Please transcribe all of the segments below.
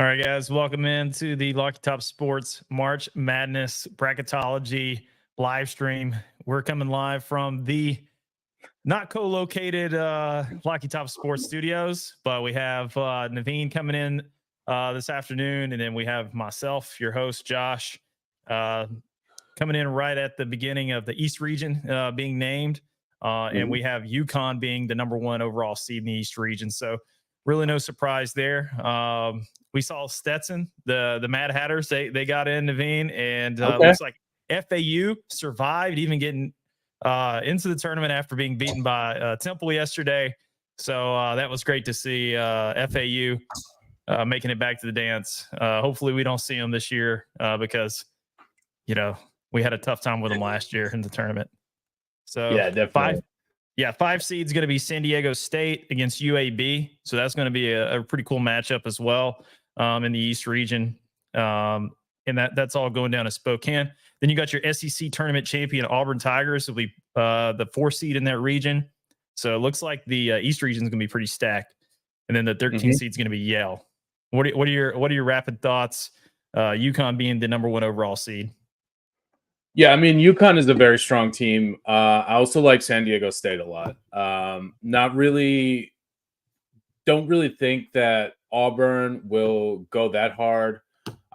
All right, guys, welcome into the Lucky Top Sports March Madness Bracketology live stream. We're coming live from the not co-located Lucky Top Sports Studios, but we have Naveen coming in this afternoon, and then we have myself, your host, Josh, coming in right at the beginning of the East region being named, and we have UConn being the number one overall seed in the East region. So really no surprise there. We saw Stetson, the Mad Hatters, they got in, Naveen, and looks like FAU survived, even getting into the tournament after being beaten by Temple yesterday. So that was great to see FAU making it back to the dance. Hopefully we don't see them this year because, we had a tough time with them last year in the tournament. So yeah, definitely. Five seed's going to be San Diego State against UAB. So that's going to be a pretty cool matchup as well in the East region. And that's all going down to Spokane. Then you got your SEC tournament champion Auburn Tigers will be the 4 seed in that region. So it looks like the East region is going to be pretty stacked. And then the 13 seed is going to be Yale. What are your rapid thoughts? UConn being the number 1 overall seed. Yeah, I mean, UConn is a very strong team. I also like San Diego State a lot. Don't really think that Auburn will go that hard.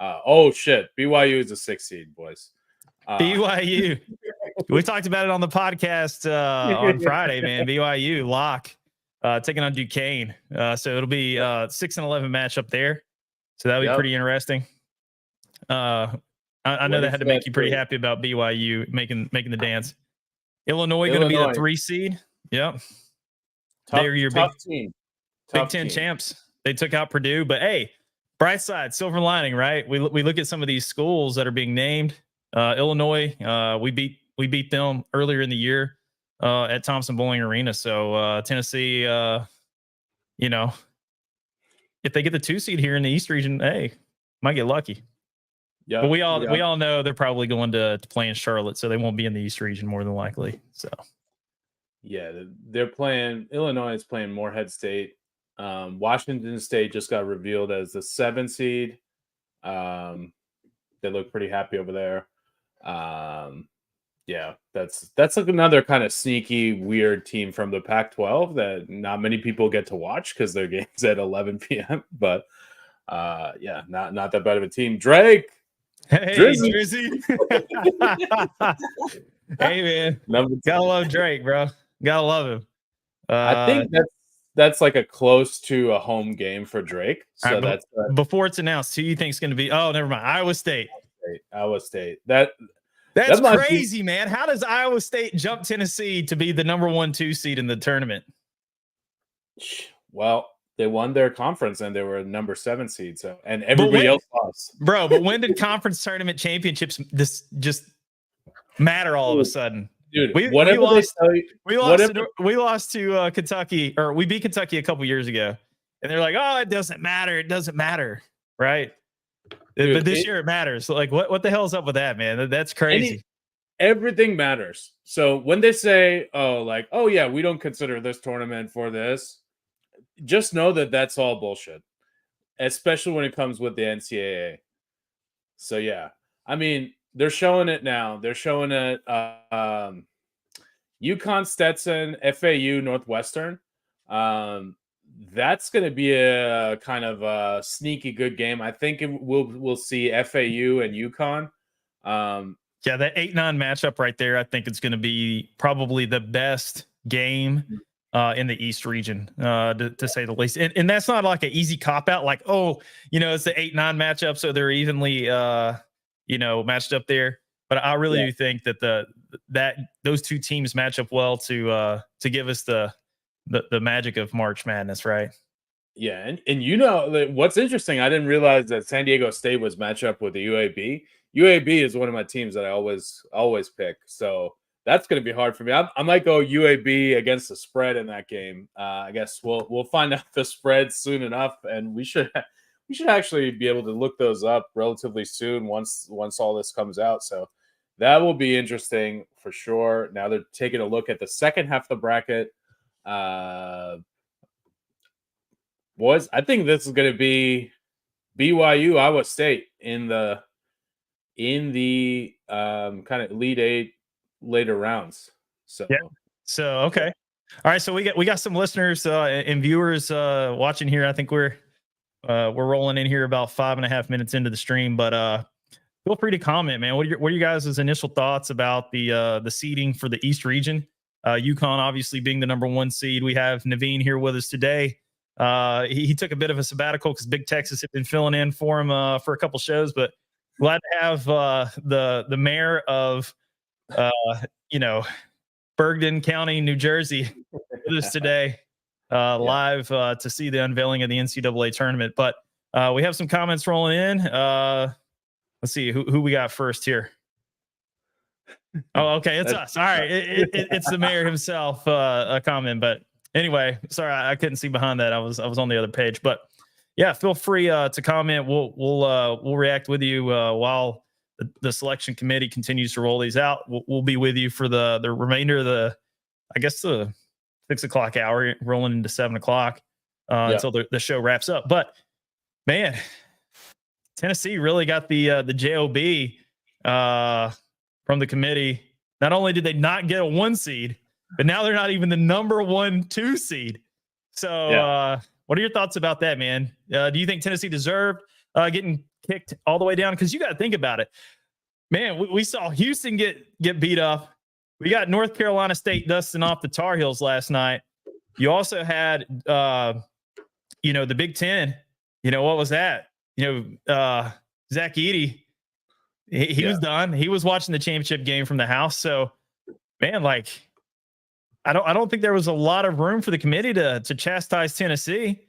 Oh, shit. BYU is a 6 seed, boys. BYU. We talked about it on the podcast on Friday, man. BYU lock taking on Duquesne. So it'll be 6 and 11 matchup there. So that'll be pretty interesting. I know that had to make you pretty happy about BYU making the dance. Illinois going to be the 3 seed. Yep. They're your tough team. Big Ten champs. They took out Purdue, but hey, bright side, silver lining, right? We look at some of these schools that are being named. Illinois, we beat them earlier in the year at Thompson Bowling Arena. So Tennessee, if they get the 2 seed here in the East region, hey, might get lucky. Yeah, but we all know they're probably going to play in Charlotte, so they won't be in the East region more than likely. So, yeah, they're playing. Illinois is playing Morehead State. Washington State just got revealed as the 7 seed. They look pretty happy over there. Yeah, that's like another kind of sneaky, weird team from the Pac-12 that not many people get to watch because their game's at 11 p.m. But yeah, not that bad of a team. Drake. Hey, Drizzy. Hey, man. Gotta love Drake, bro. Gotta love him. I think that's like a close to a home game for Drake. So right, before it's announced, who you think is going to be? Oh, never mind. Iowa State. Iowa State. That's crazy, man. How does Iowa State jump Tennessee to be the number 1-2 seed in the tournament? Well, they won their conference and they were number 7 seed. So, and everybody else lost. Bro, but when did conference tournament championships just matter all of a sudden? Dude, we lost to Kentucky, or we beat Kentucky a couple years ago. And they're like, oh, it doesn't matter. It doesn't matter. Right. Dude, but this year it matters. Like, what the hell's up with that, man? That's crazy. Everything matters. So when they say, oh yeah, we don't consider this tournament for this, just know that that's all bullshit, especially when it comes with the NCAA. So yeah, I mean, they're showing it now. They're showing it. UConn, Stetson, FAU, Northwestern. That's going to be a kind of a sneaky good game. I think we'll see FAU and UConn. Yeah, that 8-9 matchup right there. I think it's going to be probably the best game in the East region, to say the least. And that's not like an easy cop out. Like, it's the 8-9 matchup, so they're evenly, matched up there. But I really do think that those 2 teams match up well to give us the magic of March Madness, right? Yeah, and what's interesting, I didn't realize that San Diego State was matched up with the UAB. UAB is one of my teams that I always pick, so that's going to be hard for me. I might go UAB against the spread in that game. I guess we'll find out the spread soon enough, and we should actually be able to look those up relatively soon once all this comes out. So that will be interesting for sure. Now they're taking a look at the second half of the bracket. Boys, I think this is going to be BYU, Iowa State in the kind of Elite Eight later rounds. So Yeah. So okay. All right. So we got some listeners and viewers watching here. I think we're rolling in here about 5.5 minutes into the stream, but feel free to comment, man. What are your guys' initial thoughts about the seeding for the East region? UConn obviously being the number 1 seed. We have Naveen here with us today. He took a bit of a sabbatical because Big Texas had been filling in for him for a couple shows, but glad to have the mayor of Bergen County, New Jersey, with us today live to see the unveiling of the NCAA tournament. But we have some comments rolling in. Let's see who we got first here. Oh, okay, it's us. All right, it's the mayor himself. A comment, but anyway, sorry I couldn't see behind that. I was on the other page, but yeah, feel free to comment. We'll react with you while the selection committee continues to roll these out. We'll be with you for the remainder of the 6 o'clock hour, rolling into 7 o'clock until the show wraps up. But man, Tennessee really got the job from the committee. Not only did they not get a 1 seed, but now they're not even the number 1, 2 seed. So what are your thoughts about that, man? Do you think Tennessee deserved getting kicked all the way down? Because you got to think about it, man. We saw Houston get beat up. We got North Carolina State dusting off the Tar Heels last night. You also had the Big Ten. What was that? Zach Edey, he was done. He was watching the championship game from the house. So, man, I don't think there was a lot of room for the committee to chastise Tennessee.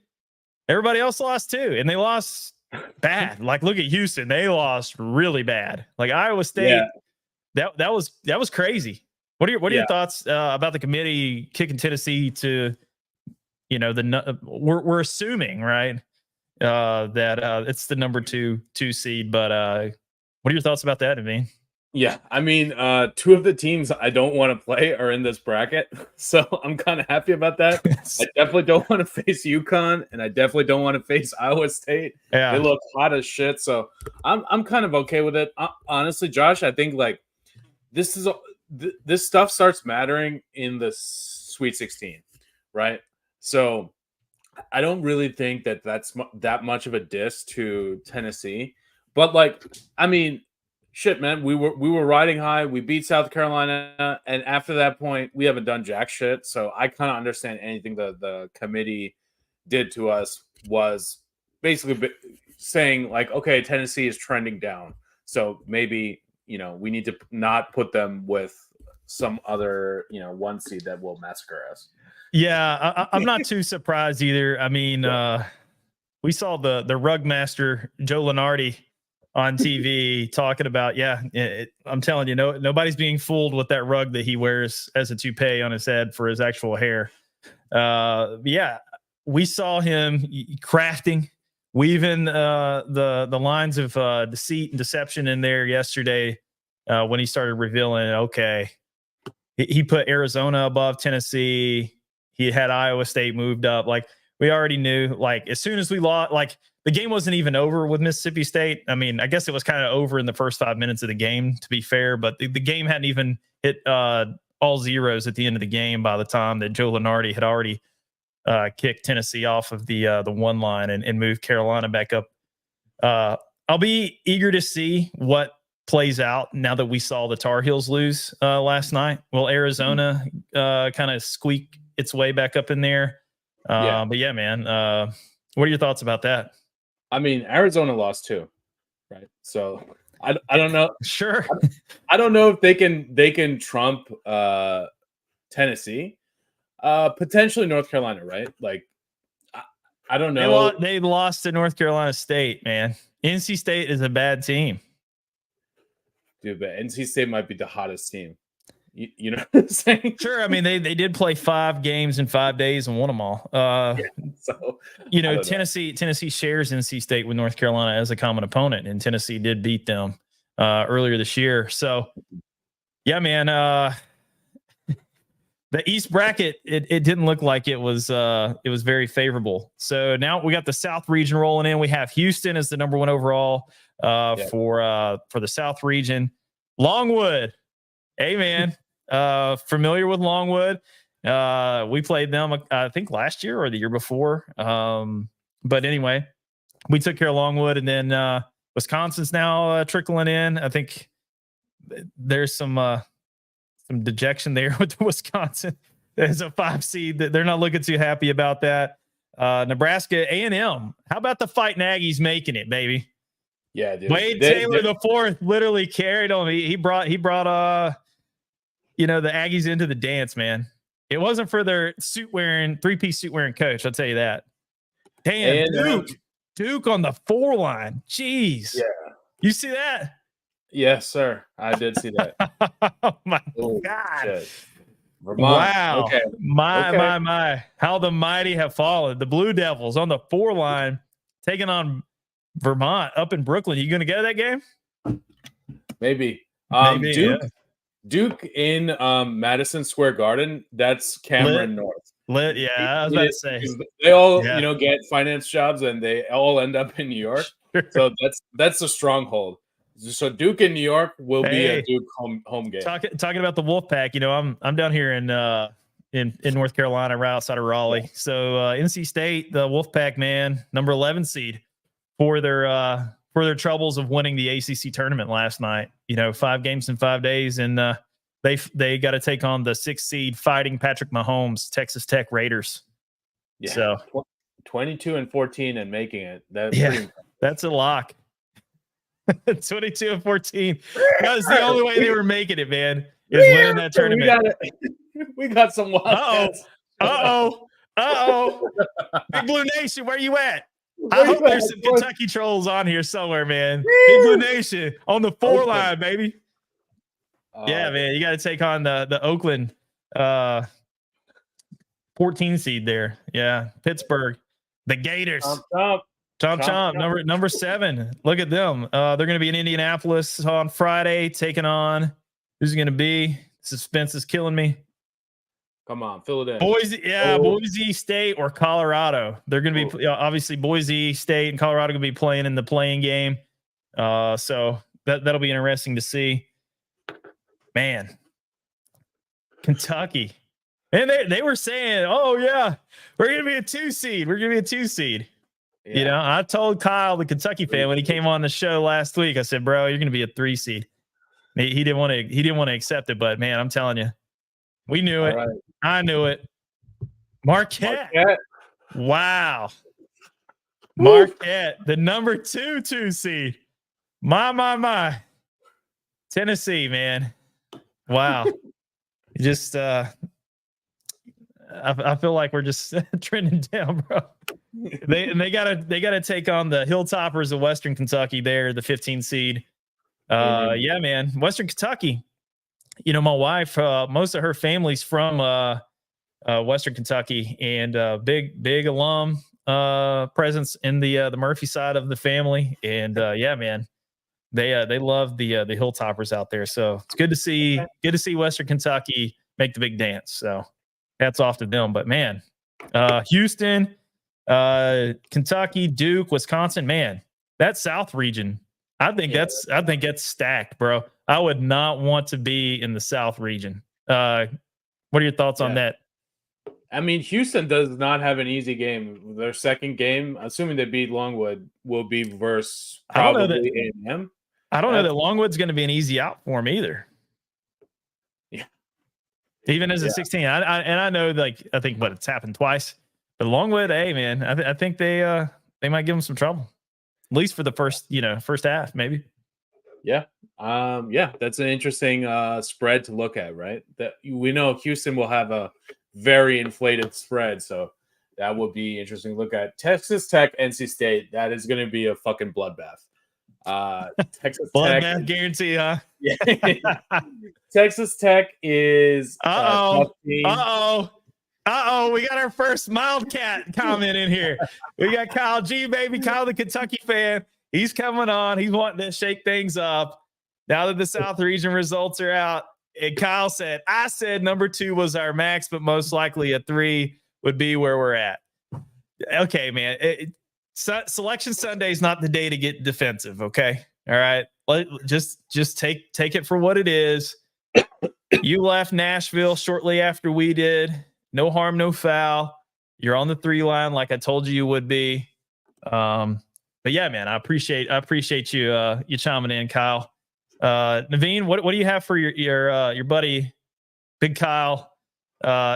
Everybody else lost too, and they lost bad. Look at Houston; they lost really bad. Iowa State, that was crazy. What are your thoughts about the committee kicking Tennessee to, we're assuming, right, that it's the number 2 seed, but what are your thoughts about that, Naveen? Yeah, I mean, 2 of the teams I don't want to play are in this bracket, so I'm kind of happy about that. I definitely don't want to face UConn, and I definitely don't want to face Iowa State. Yeah. They look hot as shit, so I'm kind of okay with it. Honestly, Josh, I think this stuff starts mattering in the Sweet 16, right? So I don't really think that's that much of a diss to Tennessee, but I mean, shit, man, we were riding high. We beat South Carolina, and after that point, we haven't done jack shit. So I kind of understand anything the committee did to us was basically saying okay, Tennessee is trending down, so maybe we need to not put them with some other 1 seed that will massacre us. Yeah, I'm not too surprised either. I mean, we saw the rug master Joe Lunardi on TV talking about, I'm telling you, nobody's being fooled with that rug that he wears as a toupee on his head for his actual hair. We saw him crafting, weaving the lines of deceit and deception in there yesterday when he started revealing, okay, he put Arizona above Tennessee. He had Iowa State moved up. We already knew, as soon as we lost, the game wasn't even over with Mississippi State. I mean, I guess it was kind of over in the first 5 minutes of the game, to be fair, but the game hadn't even hit all zeros at the end of the game by the time that Joe Lunardi had already kicked Tennessee off of the 1 line and moved Carolina back up. I'll be eager to see what plays out now that we saw the Tar Heels lose last night. Will Arizona kind of squeak its way back up in there? But yeah, man, what are your thoughts about that? I mean, Arizona lost too, right? So I don't know. Sure. I don't know if they can trump Tennessee, potentially North Carolina, right? I don't know. They lost to North Carolina State, man. NC State is a bad team, dude. But NC State might be the hottest team. You know what I'm saying? Sure. I mean, they did play 5 games in 5 days and won them all. Tennessee shares NC State with North Carolina as a common opponent, and Tennessee did beat them earlier this year. So, yeah, man. the East bracket, it didn't look like it was very favorable. So now we got the South region rolling in. We have Houston as the number 1 overall for the South region. Longwood, hey man, familiar with Longwood? We played them I think last year or the year before. But anyway, we took care of Longwood, and then Wisconsin's now trickling in. I think there's some dejection there with Wisconsin. There's a 5 seed that they're not looking too happy about that. Nebraska A&M. How about the Fighting Aggies making it, baby? Yeah, dude. Wade Taylor the fourth literally carried them. He brought the Aggies into the dance, man. It wasn't for their 3-piece suit wearing coach. I'll tell you that. Damn, Duke on the 4 line. Jeez. Yeah. You see that? Yes, sir. I did see that. Oh my God. Shit. Vermont. Wow. Okay. My. How the mighty have fallen. The Blue Devils on the 4 line taking on Vermont up in Brooklyn. You going to go to that game? Maybe. Duke in Madison Square Garden. That's Cameron North. Yeah, I was about to say. They all, get finance jobs, and they all end up in New York. Sure. So that's a stronghold. So Duke in New York will be a Duke home game. Talking about the Wolfpack, I'm down here in North Carolina, right outside of Raleigh. So NC State, the Wolfpack, man, number 11 seed for their troubles of winning the ACC tournament last night. 5 games in 5 days, and they got to take on the 6th seed fighting Patrick Mahomes, Texas Tech Raiders. Yeah. So 22-14 and making it. That's a lock. 22-14. That was the only way they were making it, man. Is winning that tournament. We got some wild. Uh-oh. Big Blue Nation, where you at? I hope there's some Kentucky trolls on here somewhere, man. Big Blue Nation on the 4 line, baby. Yeah, man. You got to take on the Oakland 14 seed there. Yeah. Pittsburgh. The Gators. Chomp. Number 7. Look at them. They're going to be in Indianapolis on Friday, taking on who's it going to be? Suspense is killing me. Come on, Philadelphia. Boise State or Colorado. They're going to be obviously Boise State and Colorado going to be playing in the playing game. So that'll be interesting to see. Man, Kentucky. And they were saying, oh yeah, we're going to be a 2 seed. We're going to be a 2 seed. Yeah. I told Kyle, the Kentucky fan, when he came on the show last week, I said, bro, you're going to be a 3 seed. He didn't want to accept it, but man, I'm telling you, we knew it. Right. I knew it. Marquette. Wow. Woo. Marquette, the number 2 seed. My. Tennessee, man. Wow. Just I feel like we're just trending down, bro. They gotta take on the Hilltoppers of Western Kentucky. There, the 15 seed. Yeah, man. Western Kentucky. My wife, most of her family's from Western Kentucky, and big alum presence in the Murphy side of the family. And yeah, man, they love the Hilltoppers out there. So it's good to see Western Kentucky make the big dance. So hats off to them. But man, Houston, Kentucky, Duke, Wisconsin, man, that South region, I think that's stacked, bro. I would not want to be in the South region. What are your thoughts on that? I mean, Houston does not have an easy game. Their second game, assuming they beat Longwood, will be versus probably A&M. I don't know that Longwood's going to be an easy out for him either. Yeah. Even as a 16. I know, I think it's happened twice. But Longwood, hey, man, I think they might give them some trouble. At least for the first half, maybe. Yeah. That's an interesting spread to look at, right? That we know Houston will have a very inflated spread, so that would be interesting to look at. Texas Tech, NC State, that is going to be a fucking bloodbath. Texas bloodbath Tech, guarantee, huh? Yeah. Texas Tech is we got our first Wildcat comment in here. We got Kyle G, baby. Kyle, the Kentucky fan. He's coming on. He's wanting to shake things up. Now that the South region results are out, And Kyle said, I said number 2 was our max, but most likely a 3 would be where we're at. Okay, man. Selection Sunday is not the day to get defensive. Okay. All right. Just take it for what it is. You left Nashville shortly after we did. No harm, no foul. You're on the 3 line like I told you would be. But yeah, man, I appreciate you you chiming in, Kyle. Naveen, what do you have for your buddy Big Kyle?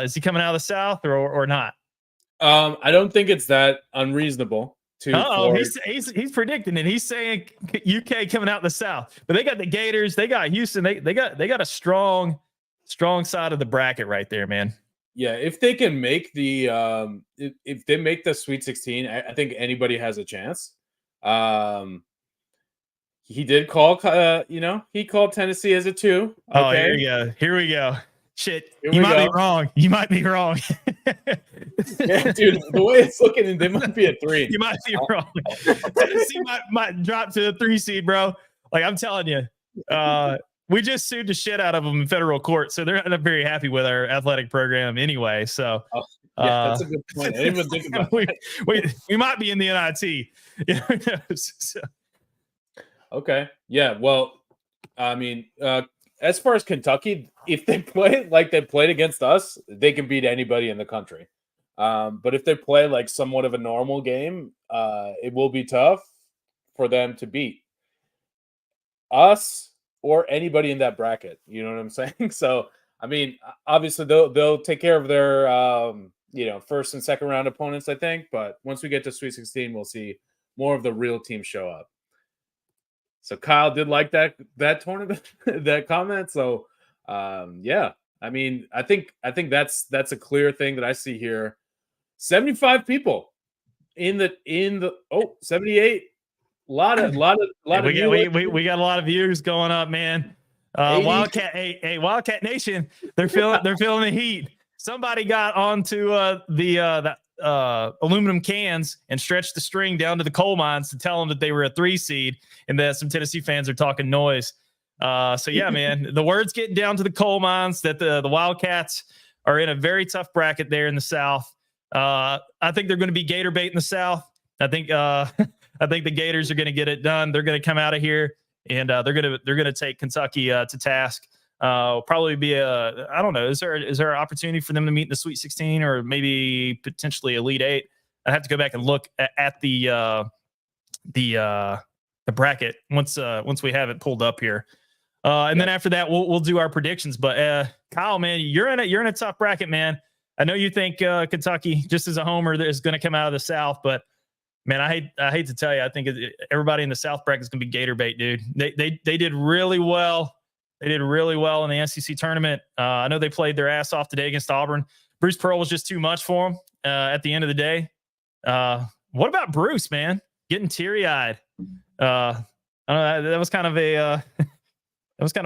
Is he coming out of the South or not? I don't think it's that unreasonable to. He's predicting it. He's saying UK coming out the South, but they got the Gators, they got Houston, they got a strong side of the bracket right there, man. Yeah, if they can make the if they make the Sweet 16, I think anybody has a chance. He did call, he called Tennessee as a 2. Okay. Oh, here we go. Shit, you might be wrong. Yeah, dude, the way it's looking, they might be a 3. You might be wrong. Tennessee might drop to the 3 seed, bro. Like I'm telling you, we just sued the shit out of them in federal court, so they're not very happy with our athletic program anyway. So, that's a good point. I didn't even think about that. We might be in the NIT. So. Okay. Yeah. Well, I mean, as far as Kentucky, if they play like they played against us, they can beat anybody in the country. But if they play like somewhat of a normal game, it will be tough for them to beat us or anybody in that bracket. You know what I'm saying? So, I mean, obviously they'll take care of their first and second round opponents, I think. But once we get to Sweet 16, we'll see more of the real team show up. So Kyle did like that tournament, that comment. So yeah, I mean, I think that's a clear thing that I see here. 75 people in the 78. A lot of we got a lot of viewers going up, man. Wildcat Nation, they're feeling the heat. Somebody got onto the aluminum cans and stretched the string down to the coal mines to tell them that they were a 3 seed and that some Tennessee fans are talking noise. So yeah, man, the word's getting down to the coal mines that the Wildcats are in a very tough bracket there in the South. I think they're going to be Gator bait in the South. I think the Gators are going to get it done. They're going to come out of here and they're going to take Kentucky to task. Probably be I don't know. Is there an opportunity for them to meet in the Sweet 16 or maybe potentially Elite 8? I have to go back and look at the bracket once we have it pulled up here. And then after that, we'll do our predictions. But Kyle, man, you're in a tough bracket, man. I know you think Kentucky, just as a homer, is going to come out of the South, but man, I hate to tell you, I think everybody in the South bracket is going to be Gator bait, dude. They did really well. They did really well in the NCC tournament. I know they played their ass off today against Auburn. Bruce Pearl was just too much for them at the end of the day. What about Bruce, man? Getting teary-eyed. I don't know. That was kind of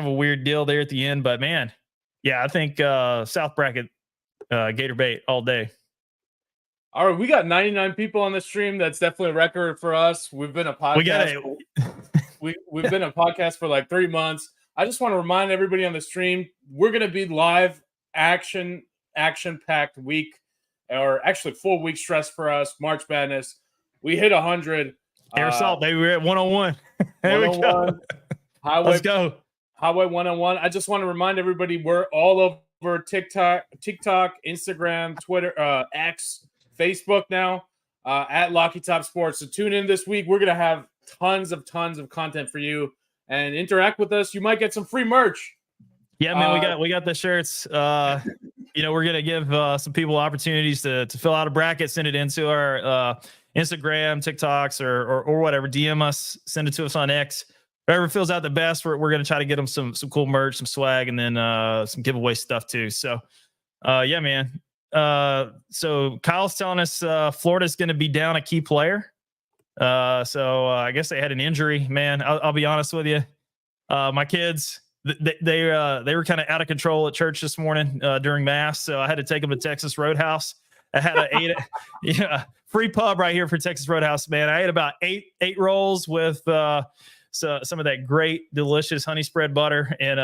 a weird deal there at the end. But man, yeah, I think South bracket Gator bait all day. All right, we got 99 people on the stream. That's definitely a record for us. We've been a podcast. We've been a podcast for like 3 months. I just want to remind everybody on the stream, we're going to be live action-packed week, or actually full week stress for us, March Madness. We hit 100. Air Salt, baby. We're at 101. There we go. Let's go. Highway 101. I just want to remind everybody we're all over TikTok, Instagram, Twitter, X, Facebook now, at Locky Top Sports. So tune in this week. We're going to have tons of content for you. And interact with us. You might get some free merch. Yeah, man, we got the shirts. We're gonna give some people opportunities to fill out a bracket, send it into our Instagram, TikToks, or whatever. DM us, send it to us on X. Whoever fills out the best, we're gonna try to get them some cool merch, some swag, and then some giveaway stuff too. So, yeah, man. So Kyle's telling us Florida's gonna be down a key player. So I guess they had an injury, man. I'll be honest with you. My kids, they were kind of out of control at church this morning during mass. So I had to take them to Texas Roadhouse. I had free pub right here for Texas Roadhouse, man. I ate about eight rolls with some of that great, delicious honey spread butter and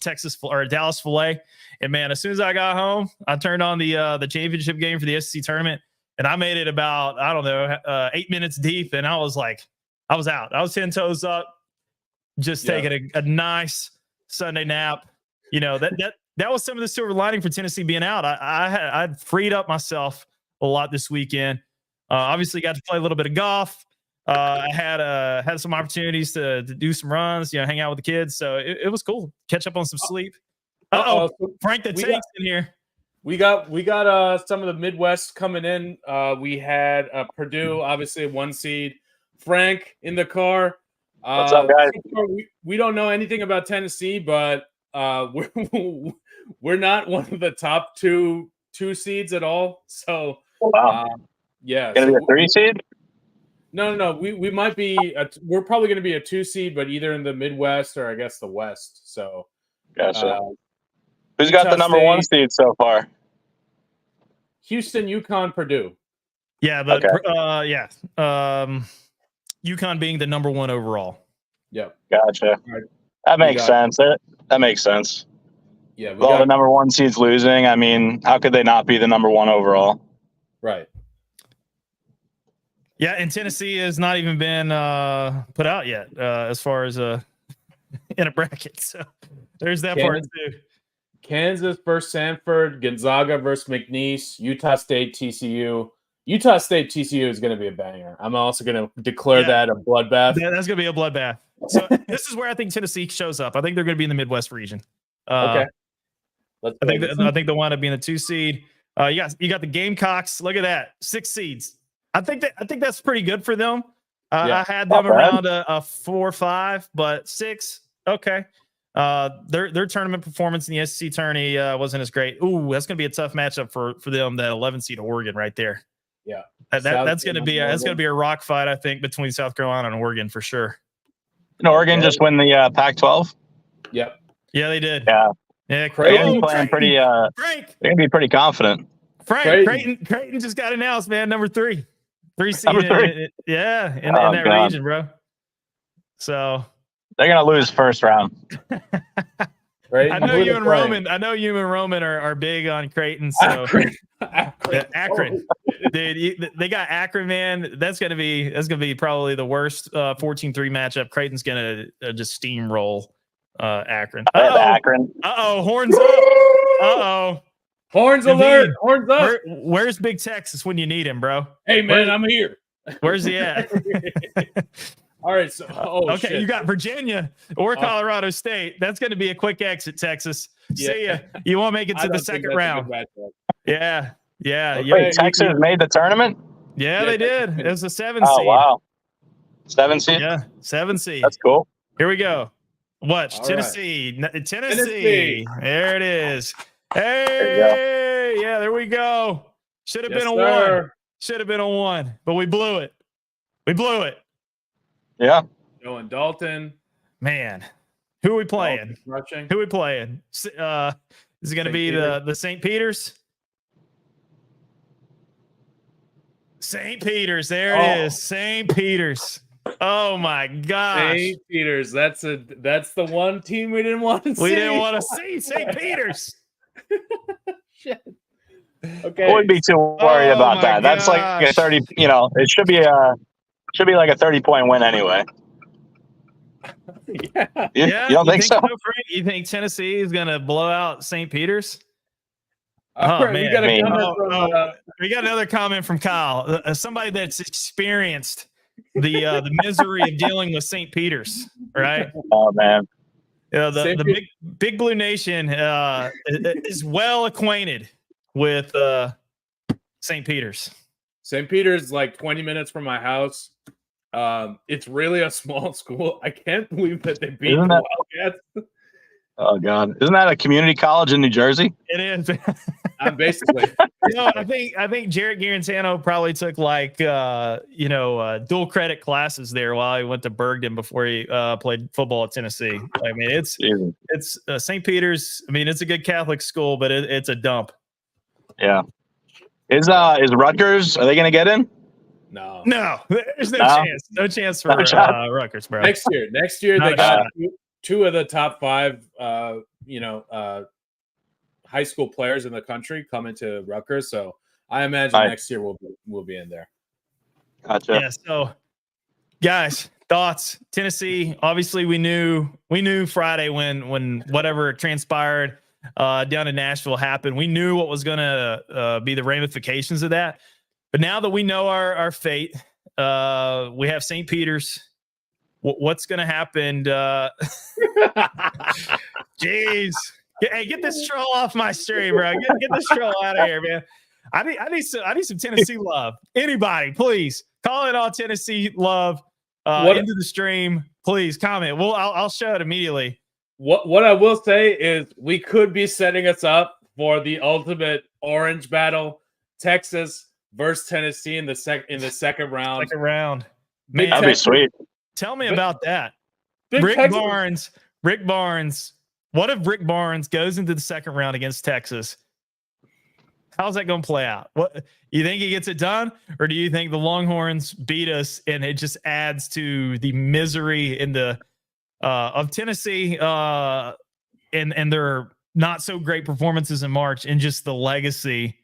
Texas or a Dallas Filet. And man, as soon as I got home, I turned on the championship game for the SEC tournament, and I made it about, I don't know, 8 minutes deep, and I was like, I was out. I was 10 toes up, just taking a nice Sunday nap. You know, that was some of the silver lining for Tennessee being out. I'd freed up myself a lot this weekend. Obviously, got to play a little bit of golf. I had some opportunities to do some runs, you know, hang out with the kids. So it was cool. Catch up on some sleep. Frank the Tank's in here. We got some of the Midwest coming in. We had Purdue, obviously a 1 seed. Frank in the car. What's up, guys? We don't know anything about Tennessee, but we're not one of the top two seeds at all. So yeah, gonna be a 3 seed. No. We might be. We're probably going to be a 2 seed, but either in the Midwest or I guess the West. So, gotcha. Who's got the number 1 seed so far? Houston, UConn, Purdue. Yeah, but UConn being the number 1 overall. Yep. Gotcha. Right. That makes sense. That makes sense. Yeah. With all the number 1 seeds losing, I mean, how could they not be the number 1 overall? Right. Yeah, and Tennessee has not even been put out yet as far as in a bracket. So there's that part too. Kansas versus Sanford, Gonzaga versus McNeese, Utah State, TCU. Utah State, TCU is going to be a banger. I'm also going to declare that a bloodbath. Yeah, that's going to be a bloodbath. So this is where I think Tennessee shows up. I think they're going to be in the Midwest region. Okay. I think they'll wind up being a 2 seed. You got the Gamecocks. Look at that, 6 seeds. I think that's pretty good for them. I had them around a 4 or 5, but 6. Okay. Their tournament performance in the SEC tourney wasn't as great. Ooh, that's going to be a tough matchup for them. That 11 seed Oregon right there. Yeah, that's going to be a rock fight, I think, between South Carolina and Oregon for sure. And Oregon just win the Pac-12. Yep. Yeah, they did. Yeah. Creighton's playing pretty. Frank. They're gonna be pretty confident. Creighton just got announced, man. Number 3 seed. In that region, bro. So they're gonna lose first round. Right. I know you and Roman are big on Creighton. So Akron. Dude, they got Akron, man. That's gonna be probably the worst 14-3 matchup. Creighton's gonna just steamroll Akron. Akron. Horns up. Horns alert. Horns up. Where's Big Texas when you need him, bro? Hey, man, I'm here. Where's he at? All right. So, okay, shit. You got Virginia or Colorado State. That's going to be a quick exit, Texas. See ya. You won't make it to the second round. Yeah. Wait, Texas made the tournament? Yeah, they did. It was a 7 seed. Oh, wow. 7 seed? Yeah, 7 seed. That's cool. Here we go. Watch. Tennessee. Tennessee. There it is. Hey, yeah, there we go. Should have been a 1. Should have been a 1, but we blew it. Yeah. Joe and Dalton. Man, who are we playing? Who are we playing? Is it going to be the St. Peter's? St. Peter's. There it is. St. Peter's. Oh my gosh. St. Peter's. That's the one team we didn't want to see. We didn't want to see St. Peter's. Shit. Okay. I wouldn't be too worried about that. Gosh. That's like a 30, it should be like a 30-point win anyway. You don't think so? Frank? You think Tennessee is going to blow out St. Peter's? Man. We got another comment from Kyle. Somebody that's experienced the misery of dealing with St. Peter's, right? Oh, man. The big Blue Nation is well acquainted with St. Peter's. St. Peter's like 20 minutes from my house. It's really a small school. I can't believe that they beat the Wildcats. Oh God! Isn't that a community college in New Jersey? It is. Basically. I think Jarrett Garantano probably took dual credit classes there while he went to Bergen before he played football at Tennessee. I mean, it's St. Peter's. I mean, it's a good Catholic school, but it's a dump. Yeah. Is Rutgers? Are they going to get in? No. There's no chance. No chance for Rutgers, bro. Next year they got two of the top 5, high school players in the country coming to Rutgers. So I imagine next year we'll be in there. Gotcha. Yeah. So, guys, thoughts? Tennessee. Obviously, we knew Friday when whatever transpired down in Nashville happened. We knew what was going to be the ramifications of that. But now that we know our fate, we have St. Peter's. What's going to happen? Jeez. Hey, get this troll off my stream, bro. Get this troll out of here, man. I need some Tennessee love. Anybody, please call it all Tennessee love into the stream. Please comment. I'll show it immediately. What I will say is we could be setting us up for the ultimate orange battle, Texas versus Tennessee in the second round. Second round. Man, that'd be sweet. Tell me about that. Rick Barnes. What if Rick Barnes goes into the second round against Texas? How's that going to play out? What you think he gets it done, or do you think the Longhorns beat us and it just adds to the misery in the of Tennessee and their not so great performances in March and just the legacy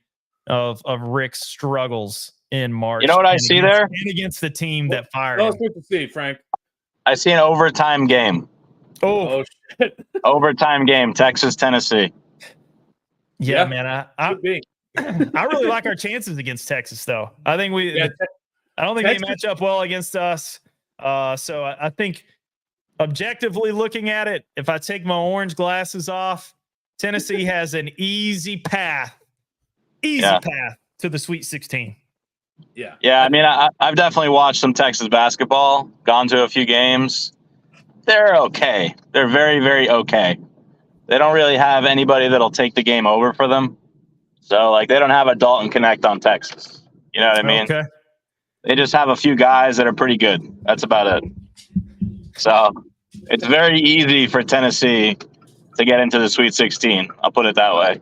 of Rick's struggles in March? You know what I see there? And against the team that fired him. What to see, Frank? I see an overtime game. Oh shit! Overtime game, Texas, Tennessee. Yeah, man. I really like our chances against Texas, though. I think I don't think they match up well against us. So I think objectively looking at it, if I take my orange glasses off, Tennessee has an easy path to the Sweet 16. Yeah. Yeah, I mean, I've definitely watched some Texas basketball, gone to a few games. They're okay. They're very, very okay. They don't really have anybody that'll take the game over for them. So, like, they don't have a Dalton Connect on Texas. You know what I mean? Okay. They just have a few guys that are pretty good. That's about it. So, it's very easy for Tennessee to get into the Sweet 16. I'll put it that way.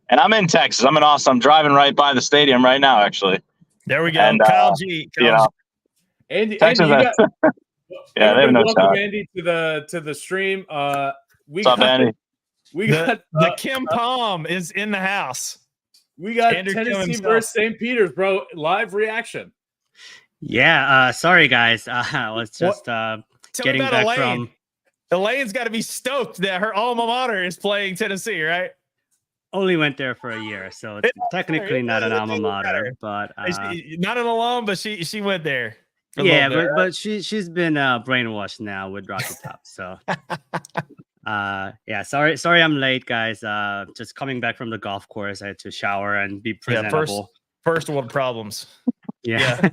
And I'm in Texas. I'm in Austin. I'm driving right by the stadium right now, actually. There we go. And, Kyle G. Andy, Texas, Andy, you got, yeah, they have no welcome shot. Andy to the stream. What's up, Andy? The Kim Palm is in the house. We got Andrew Tennessee versus St. Peter's, bro. Live reaction. Yeah, sorry guys. I was just getting back Elaine. from. Elaine's got to be stoked that her alma mater is playing Tennessee, right? Only went there for a year, so it's technically not an alma mater, but not an alum, but she went there. Yeah, but she's been brainwashed now with Rocky Top. So yeah, sorry I'm late, guys. Just coming back from the golf course. I had to shower and be presentable. First world problems. Yeah.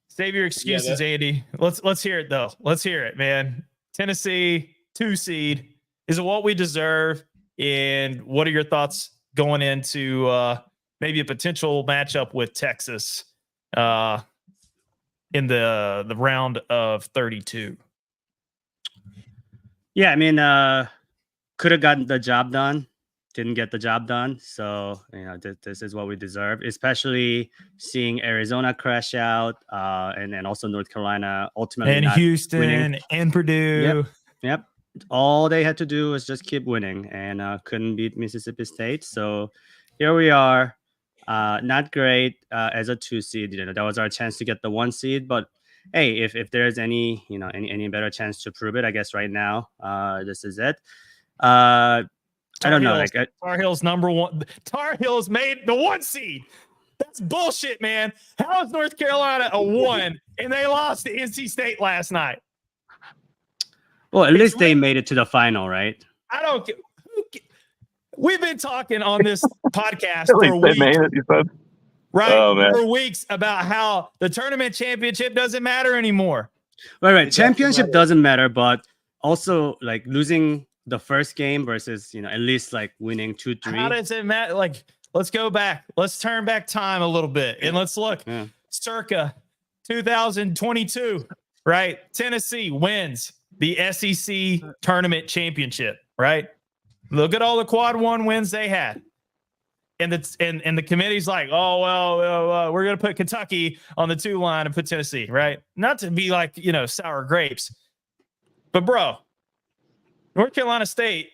Save your excuses, Andy. Let's hear it though. Let's hear it, man. Tennessee 2 seed. Is it what we deserve? And what are your thoughts going into maybe a potential matchup with Texas in the round of 32? Yeah, I mean, could have gotten the job done. Didn't get the job done. So, this is what we deserve, especially seeing Arizona crash out and then also North Carolina ultimately and Houston winning. And Purdue. Yep. All they had to do was just keep winning and couldn't beat Mississippi State. So here we are. Not great as a 2 seed. That was our chance to get the 1 seed. But hey, if there's any better chance to prove it, I guess right now this is it. I don't know. Tar Heels number 1. Tar Heels made the 1 seed. That's bullshit, man. How is North Carolina a 1 and they lost to NC State last night? Well, at least they made it to the final, right? I don't get. We've been talking on this podcast for weeks. They made it, you said? Right, for weeks about how the tournament championship doesn't matter anymore. Right. Championship doesn't matter, but also like losing the first game versus at least like winning 2-3. How does it matter? Like, let's go back. Let's turn back time a little bit and let's look. Circa 2022, right? Tennessee wins the SEC tournament championship, right? Look at all the quad 1 wins they had. And the committee's like, oh, well, we're going to put Kentucky on the 2 line and put Tennessee, right? Not to be like, sour grapes. But bro, North Carolina State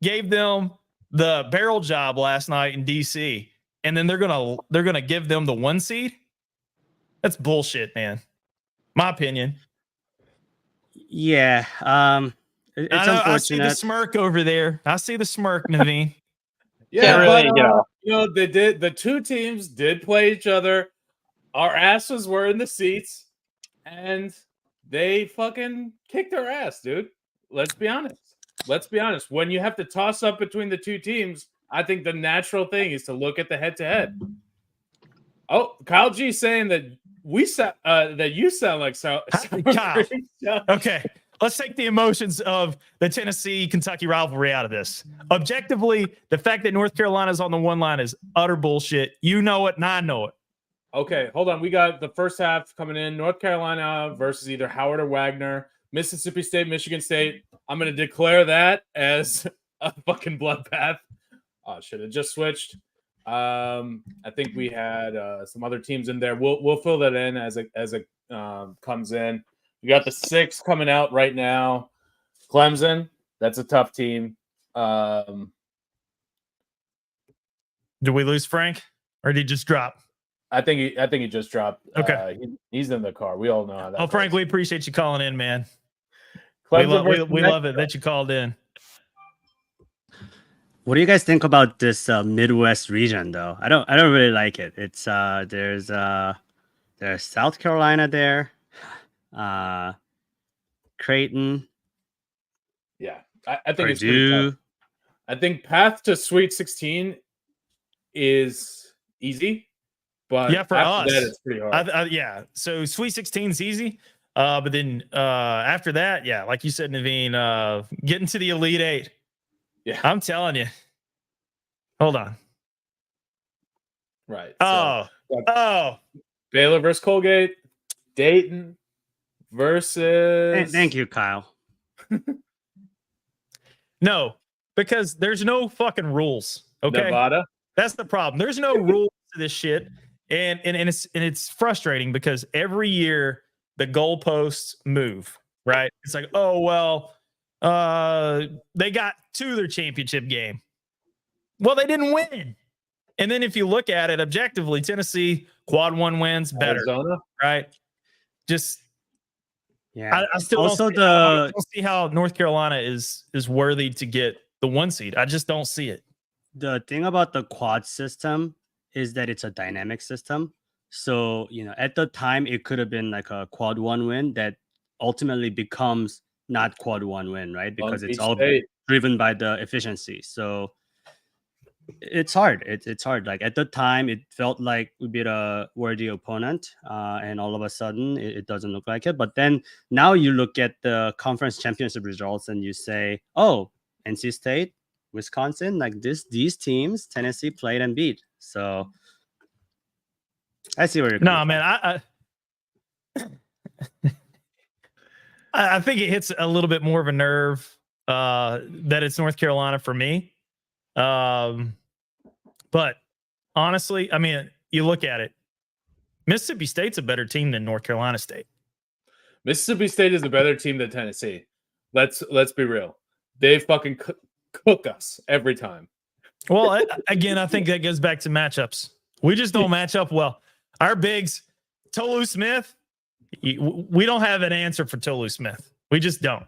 gave them the barrel job last night in DC, and then they're gonna give them the 1 seed. That's bullshit, man. My opinion. Yeah. It's unfortunate. I see the smirk over there. I see the smirk, Naveen. Yeah, really, but, they did. The two teams did play each other. Our asses were in the seats, and they fucking kicked our ass, dude. Let's be honest. When you have to toss up between the two teams, I think the natural thing is to look at the head-to-head. Oh, Kyle G saying that that you sound like Kyle. Okay, let's take the emotions of the Tennessee-Kentucky rivalry out of this. Objectively, the fact that North Carolina's on the one line is utter bullshit. You know it, and I know it. Okay, hold on. We got the first half coming in. North Carolina versus either Howard or Wagner. Mississippi State, Michigan State. I'm going to declare that as a fucking bloodbath. Oh, shit, it just switched. I think we had some other teams in there. We'll fill that in as it comes in. We got the 6 coming out right now. Clemson, that's a tough team. Did we lose Frank, or did he just drop? I think he just dropped. Okay, he's in the car. We all know how that. Oh, Frank, we appreciate you calling in, man. Clemson We love it that you called in. What do you guys think about this Midwest region, though? I don't really like it. It's there's South Carolina there, Creighton. Yeah, I think it's Purdue. pretty tough. I think path to Sweet 16 is easy, but Yeah, for after us, that it's pretty hard. yeah. So Sweet 16 is easy, but then after that, yeah, like you said, Naveen, getting to the Elite Eight. Yeah, I'm telling you. Hold on. right. Oh, Baylor versus Colgate, Dayton versus. Thank you, Kyle. no, because there's no fucking rules. Okay, Nevada. That's the problem. There's no rules to this shit, and it's frustrating because every year the goalposts move. Right? It's like, oh well, they got to their championship game. Well, they didn't win. And then if you look at it objectively, Tennessee quad 1 wins better, Arizona. right? Just Yeah. I still Also don't see how North Carolina is worthy to get the 1 seed. I just don't see it. The thing about the quad system is that it's a dynamic system. So, at the time it could have been like a quad 1 win that ultimately becomes not quad 1 win, right? Because it's all driven by the efficiency. So it's hard. It's hard. Like at the time, it felt like we beat a worthy opponent, and all of a sudden, it doesn't look like it. But then now you look at the conference championship results, and you say, "Oh, NC State, Wisconsin, like these teams, Tennessee played and beat." So I see where you're coming No, man, I think it hits a little bit more of a nerve that it's North Carolina for me. But honestly, I mean, you look at it, Mississippi State's a better team than North Carolina State. Mississippi State is a better team than Tennessee. Let's be real. They fucking cook us every time. Well, again, I think that goes back to matchups. We just don't match up well. Our bigs, Tolu Smith, we don't have an answer for Tolu Smith. We just don't.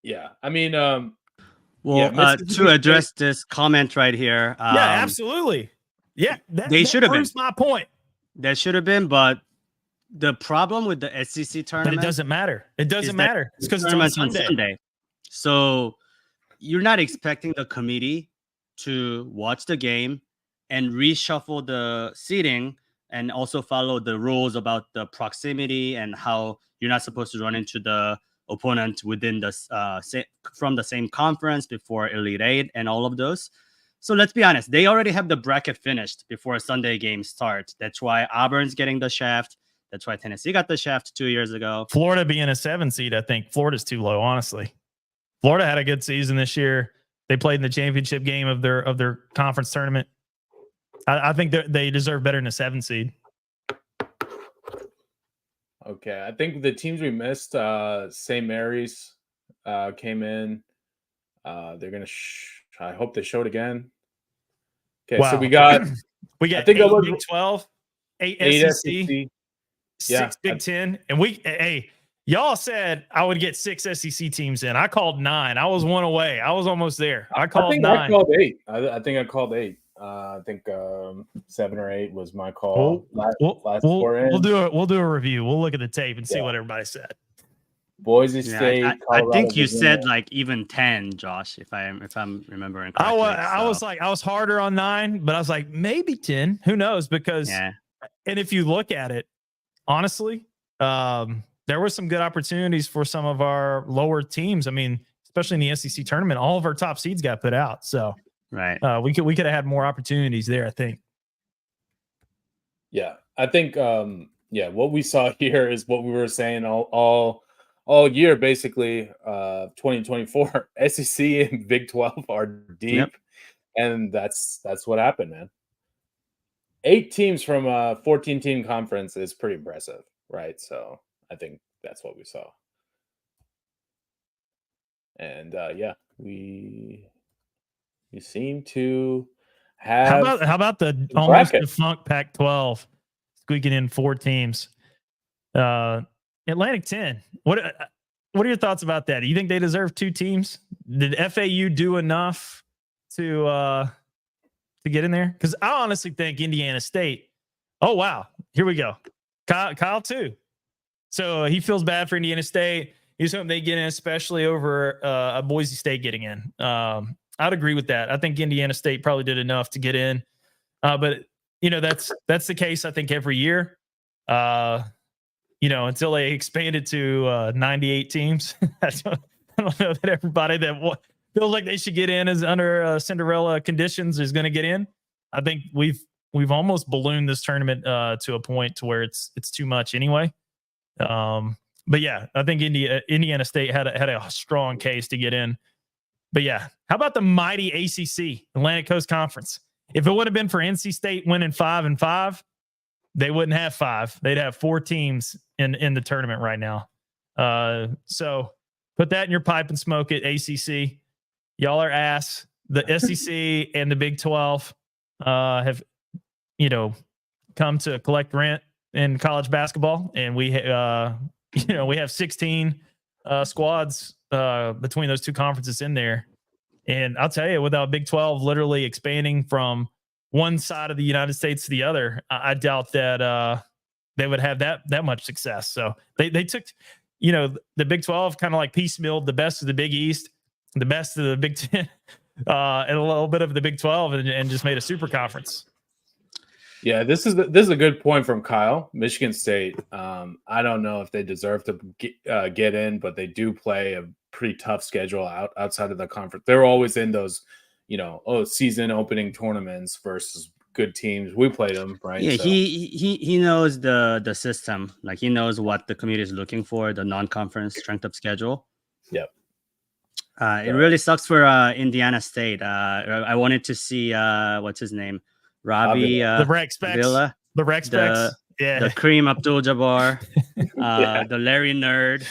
Yeah, I mean, to address this comment right here. Yeah, absolutely. Yeah, they should have been. Proves my point. That should have been, but the problem with the SEC tournament, but it doesn't matter. It doesn't matter. It's because it's on Sunday. So you're not expecting the committee to watch the game and reshuffle the seating and also follow the rules about the proximity and how you're not supposed to run into the opponent within the from the same conference before Elite Eight and all of those. So let's be honest, they already have the bracket finished before a Sunday game starts. That's why Auburn's getting the shaft. That's why Tennessee got the shaft 2 years ago. Florida being a 7 seed, I think Florida's too low, honestly. Florida had a good season this year. They played in the championship game of their conference tournament. I think they deserve better than a 7 seed. Okay, I think the teams we missed, St. Mary's came in. They're gonna. I hope they showed again. Okay, so Wow. we got We I got think that 8 was Big 12, 8 8 SEC, SEC. 6 Big 10, and hey, y'all said I would get 6 SEC teams in. I called 9. I was one away. I was almost there. I called think 9. I called 8. I think I called 8. I think 7 or 8 was my call. Last four in. We'll do a review. We'll look at the tape and see what everybody said. Boise Yeah, State. I Colorado, think you Virginia. said like even 10, Josh, if I'm remembering I correctly. was harder on 9, but I was like maybe 10. Who knows? Because Yeah. and if you look at it, honestly, there were some good opportunities for some of our lower teams. I mean, especially in the SEC tournament, all of our top seeds got put out. So Right. we could have had more opportunities there, I think. Yeah, I think what we saw here is what we were saying all year, basically. 2024 SEC and Big 12 are deep, and that's what happened, man. 8 teams from a 14-team conference is pretty impressive, right? So I think that's what we saw. And we seem to have. How about the almost defunct Pac-12 squeaking in 4 teams? Atlantic 10. What are your thoughts about that? Do you think they deserve 2 teams? Did FAU do enough to get in there? Because I honestly think Indiana State. Oh wow, here we go. Kyle too. So he feels bad for Indiana State. He's hoping they get in, especially over a Boise State getting in. I'd agree with that. I think Indiana State probably did enough to get in, but that's the case. I think every year, until they expanded to 98 teams. I don't know that everybody that feels like they should get in as under Cinderella conditions is going to get in. I think we've almost ballooned this tournament to a point to where it's too much anyway. But yeah, I think Indiana State had a strong case to get in. But yeah, how about the mighty ACC, Atlantic Coast Conference? If it would have been for NC State winning 5-5, they wouldn't have 5. They'd have 4 teams in the tournament right now. So put that in your pipe and smoke it, ACC. Y'all are ass. The SEC and the Big 12 have, come to collect rent in college basketball, and we have 16 squads between those 2 conferences in there. And I'll tell you, without Big 12 literally expanding from one side of the United States to the other, I doubt that they would have that much success. So they took, the Big 12 kind of like piecemealed the best of the Big East, the best of the Big 10, and a little bit of the Big 12, and just made a super conference. Yeah, this is a good point from Kyle. Michigan State. I don't know if they deserve to get in, but they do play a pretty tough schedule outside of the conference. They're always in those, season opening tournaments versus good teams. We played them, right? Yeah, so. he knows the system. Like he knows what the community is looking for, the non-conference strength of schedule. Yep. It really sucks for Indiana State. I wanted to see what's his name, Robbie the Rex Villa, the Rex Specs, the Kareem Abdul-Jabbar, the Larry Nerd,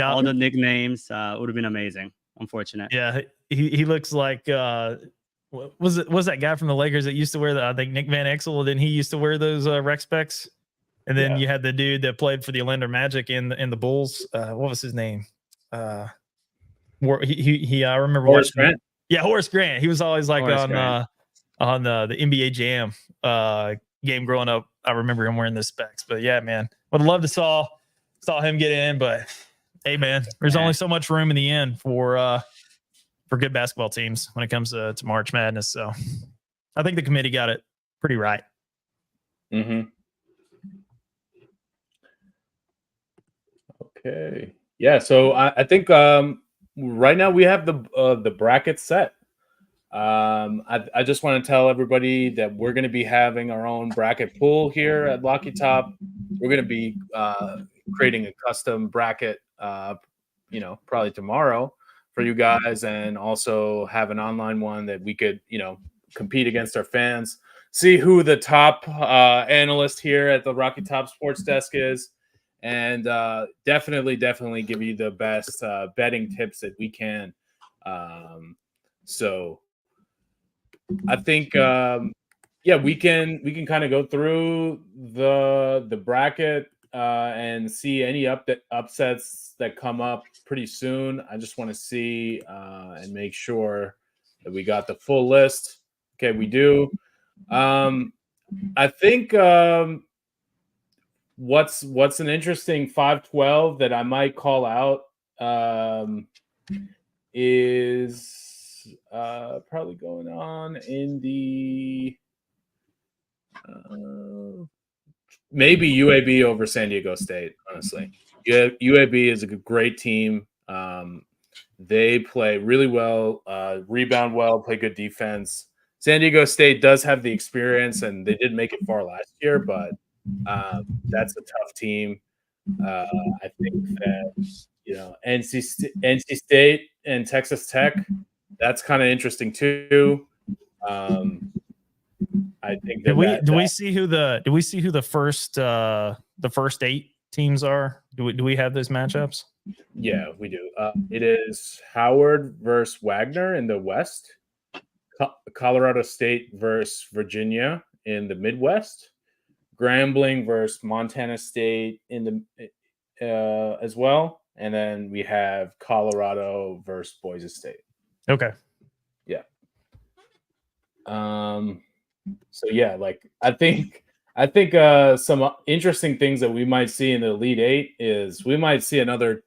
all the nicknames would have been amazing. Unfortunate. Yeah, he looks like was that guy from the Lakers that used to wear I think Nick Van Exel, then he used to wear those Rex Specs. And then you had the dude that played for the Orlando Magic in the Bulls. What was his name? I remember Horace Grant. Yeah, Horace Grant. He was always like on the NBA Jam game growing up. I remember him wearing the specs. But yeah, man, would love to saw him get in. But hey, man, there's only so much room in the end for good basketball teams when it comes to March Madness. So I think the committee got it pretty right. Mm-hmm. Okay. Yeah. So I think right now we have the bracket set. I just want to tell everybody that we're going to be having our own bracket pool here at Locky Top. We're going to be creating a custom bracket, probably tomorrow for you guys, and also have an online one that we could, compete against our fans, see who the top analyst here at the Rocky Top Sports Desk is, and definitely give you the best betting tips that we can. So I think we can kind of go through the bracket and see any upsets that come up pretty soon. I just want to see and make sure that we got the full list. Okay, we do. I think what's an interesting 5-12 that I might call out is probably going on in the maybe UAB over San Diego State. Honestly, UAB is a great team. They play really well, rebound well, play good defense. San Diego State does have the experience, and they did make it far last year, but that's a tough team. I think that NC State and Texas Tech, that's kind of interesting too. I think that do we see who the first 8 teams are? Do we have those matchups? Yeah, we do. It is Howard versus Wagner in the West, Colorado State versus Virginia in the Midwest, Grambling versus Montana State in the as well, and then we have Colorado versus Boise State. Okay. Yeah. So yeah, like I think some interesting things that we might see in the Elite 8 is we might see another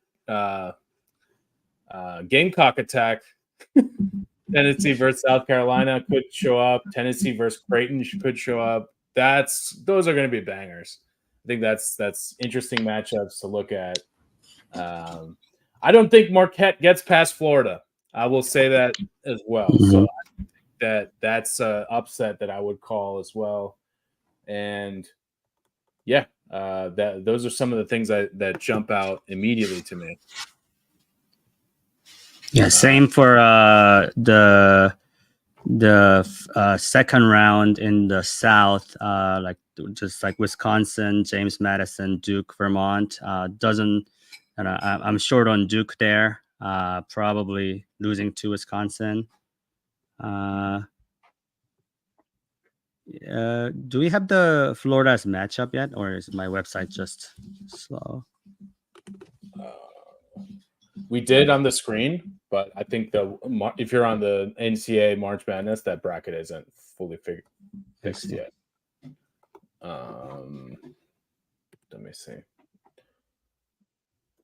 Gamecock attack. Tennessee versus South Carolina could show up. Tennessee versus Creighton could show up. Those are going to be bangers. I think that's interesting matchups to look at. I don't think Marquette gets past Florida. I will say that as well. Mm-hmm. So I think that's an upset that I would call as well. And yeah, those are some of the things that jump out immediately to me. Yeah, same for the second round in the South, like Wisconsin, James Madison, Duke, Vermont. I'm short on Duke there. Probably losing to Wisconsin. Do we have the Florida's matchup yet, or is my website just slow? We did on the screen, but I think if you're on the NCAA March Madness, that bracket isn't fully fixed yet. Let me see.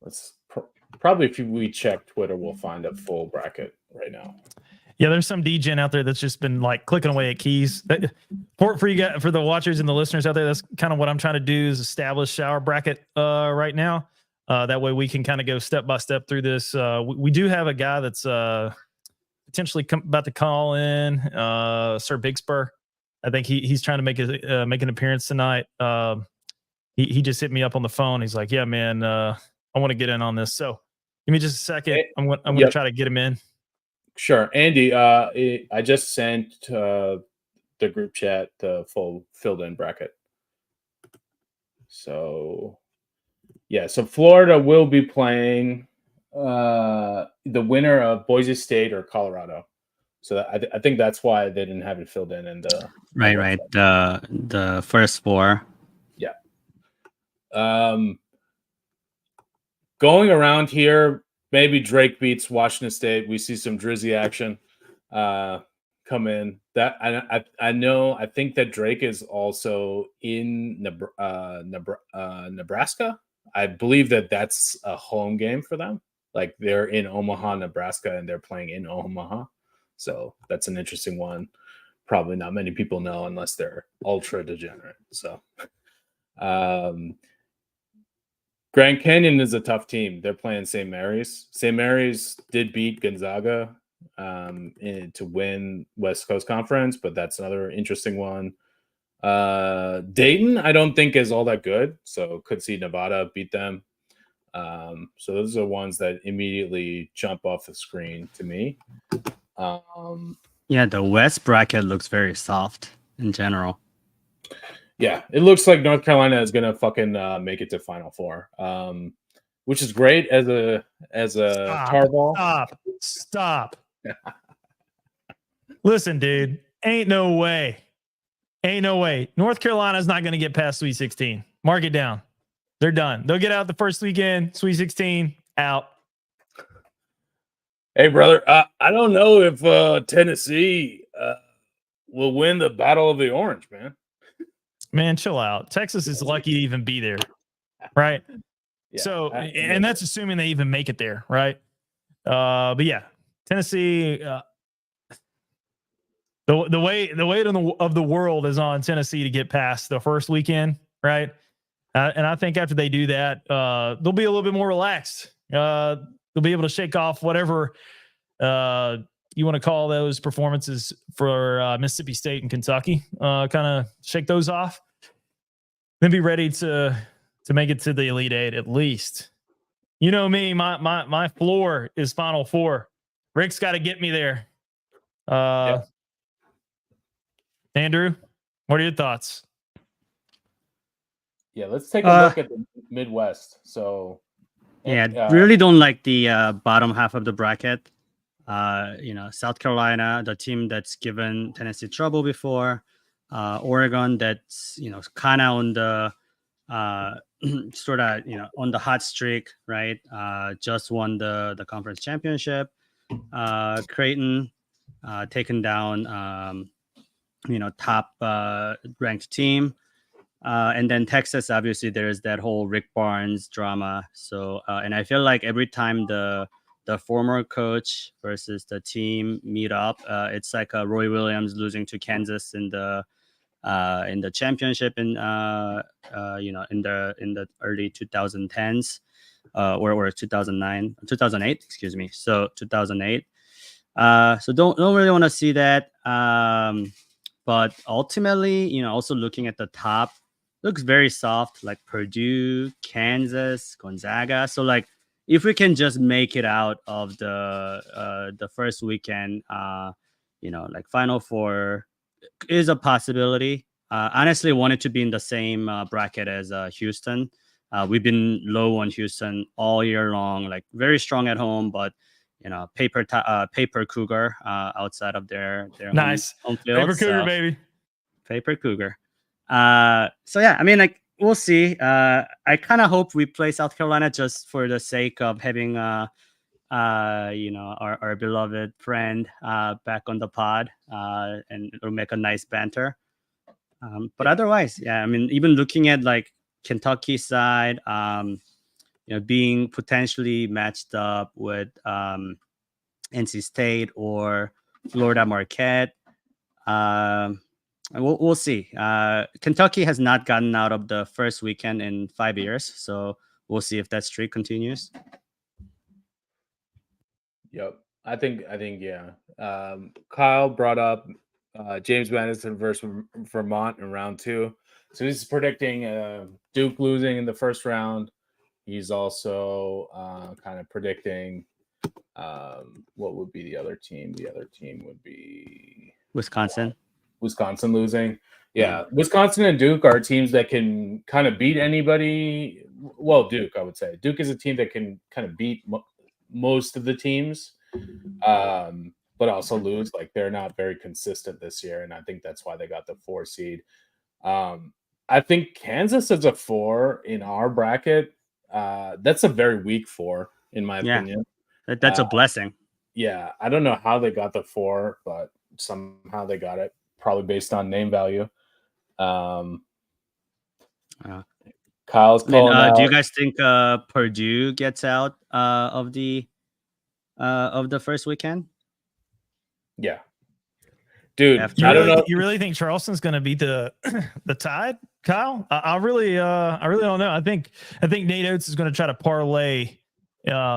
Let's probably if we check Twitter, we'll find a full bracket right now. Yeah, there's some DGen out there that's just been like clicking away at keys. For you guys, for the watchers and the listeners out there, that's kind of what I'm trying to do is establish our bracket right now. That way we can kind of go step by step through this. We do have a guy that's potentially about to call in, Sir Big Spur. I think he's trying to make an appearance tonight. He just hit me up on the phone. He's like, "Yeah, man, I want to get in on this." So give me just a second. I'm going to try to get him in. Sure, Andy. I just sent the group chat the full filled-in bracket. So. Yeah, so Florida will be playing the winner of Boise State or Colorado. So I think that's why they didn't have it filled in. And right. The first 4. Yeah. Going around here, maybe Drake beats Washington State. We see some Drizzy action come in. That I think that Drake is also in Nebraska. I believe that that's a home game for them. Like they're in Omaha, Nebraska, and they're playing in Omaha. So that's an interesting one. Probably not many people know unless they're ultra degenerate. So Grand Canyon is a tough team. They're playing St. Mary's. St. Mary's did beat Gonzaga to win West Coast Conference, but that's another interesting one. Dayton, I don't think is all that good, so could see Nevada beat them. So those are ones that immediately jump off the screen to me. Yeah, the West bracket looks very soft in general. Yeah, it looks like North Carolina is gonna fucking make it to Final Four, which is great as a tar ball. Stop. Listen, dude, ain't no way. North Carolina's not going to get past Sweet 16. Mark it down. They're done. They'll get out the first weekend. Sweet 16 out. Hey, brother, I don't know if Tennessee will win the Battle of the Orange, man. Man, chill out. Texas is lucky to even be there, right? Yeah, So, and that's assuming they even make it there, right? But yeah, Tennessee. The weight of the world is on Tennessee to get past the first weekend, right? And I think after they do that, they'll be a little bit more relaxed. They'll be able to shake off whatever you want to call those performances for Mississippi State and Kentucky. Kind of shake those off, then be ready to make it to the Elite Eight at least. You know me, my floor is Final Four. Rick's got to get me there. Yep. Andrew, what are your thoughts? Yeah, let's take a look at the Midwest. So, really don't like the bottom half of the bracket. South Carolina, the team that's given Tennessee trouble before. Oregon, that's kind of on the sort of on the hot streak, right? Just won the conference championship. Creighton taken down. Top ranked team. And then Texas, obviously, there's that whole Rick Barnes drama. So, and I feel like every time the former coach versus the team meet up, it's like Roy Williams losing to Kansas in the championship in the early 2010s or 2008, excuse me. So 2008. So don't really want to see that. But ultimately, also looking at the top, looks very soft, like Purdue, Kansas, Gonzaga. So like, if we can just make it out of the first weekend, like Final Four is a possibility. Honestly, wanted to be in the same bracket as Houston. We've been low on Houston all year long, like very strong at home, but paper Cougar outside of their nice home field. Paper Cougar, baby. Paper Cougar. So yeah, I mean, like, we'll see. I kind of hope we play South Carolina just for the sake of having our beloved friend back on the pod, and it'll make a nice banter. But otherwise, yeah, I mean, even looking at like Kentucky side, being potentially matched up with NC State or Florida Marquette. We'll see. Kentucky has not gotten out of the first weekend in 5 years, so we'll see if that streak continues. Yep, I think yeah. Kyle brought up James Madison versus Vermont in round 2, so he's predicting Duke losing in the first round. He's also kind of predicting what would be the other team. The other team would be Wisconsin losing. Yeah, Wisconsin and Duke are teams that can kind of beat anybody. Well, Duke, I would say. Duke is a team that can kind of beat most of the teams, but also lose. Like, they're not very consistent this year, and I think that's why they got the 4 seed. I think Kansas is a 4 in our bracket. That's a very weak 4, in my opinion. That's a blessing. Yeah, I don't know how they got the 4, but somehow they got it. Probably based on name value. Kyle's calling out. Do you guys think Purdue gets out of the first weekend? Yeah, dude. I don't know. You really think Charleston's going to beat the Tide, Kyle? I really don't know. I think Nate Oates is going to try to parlay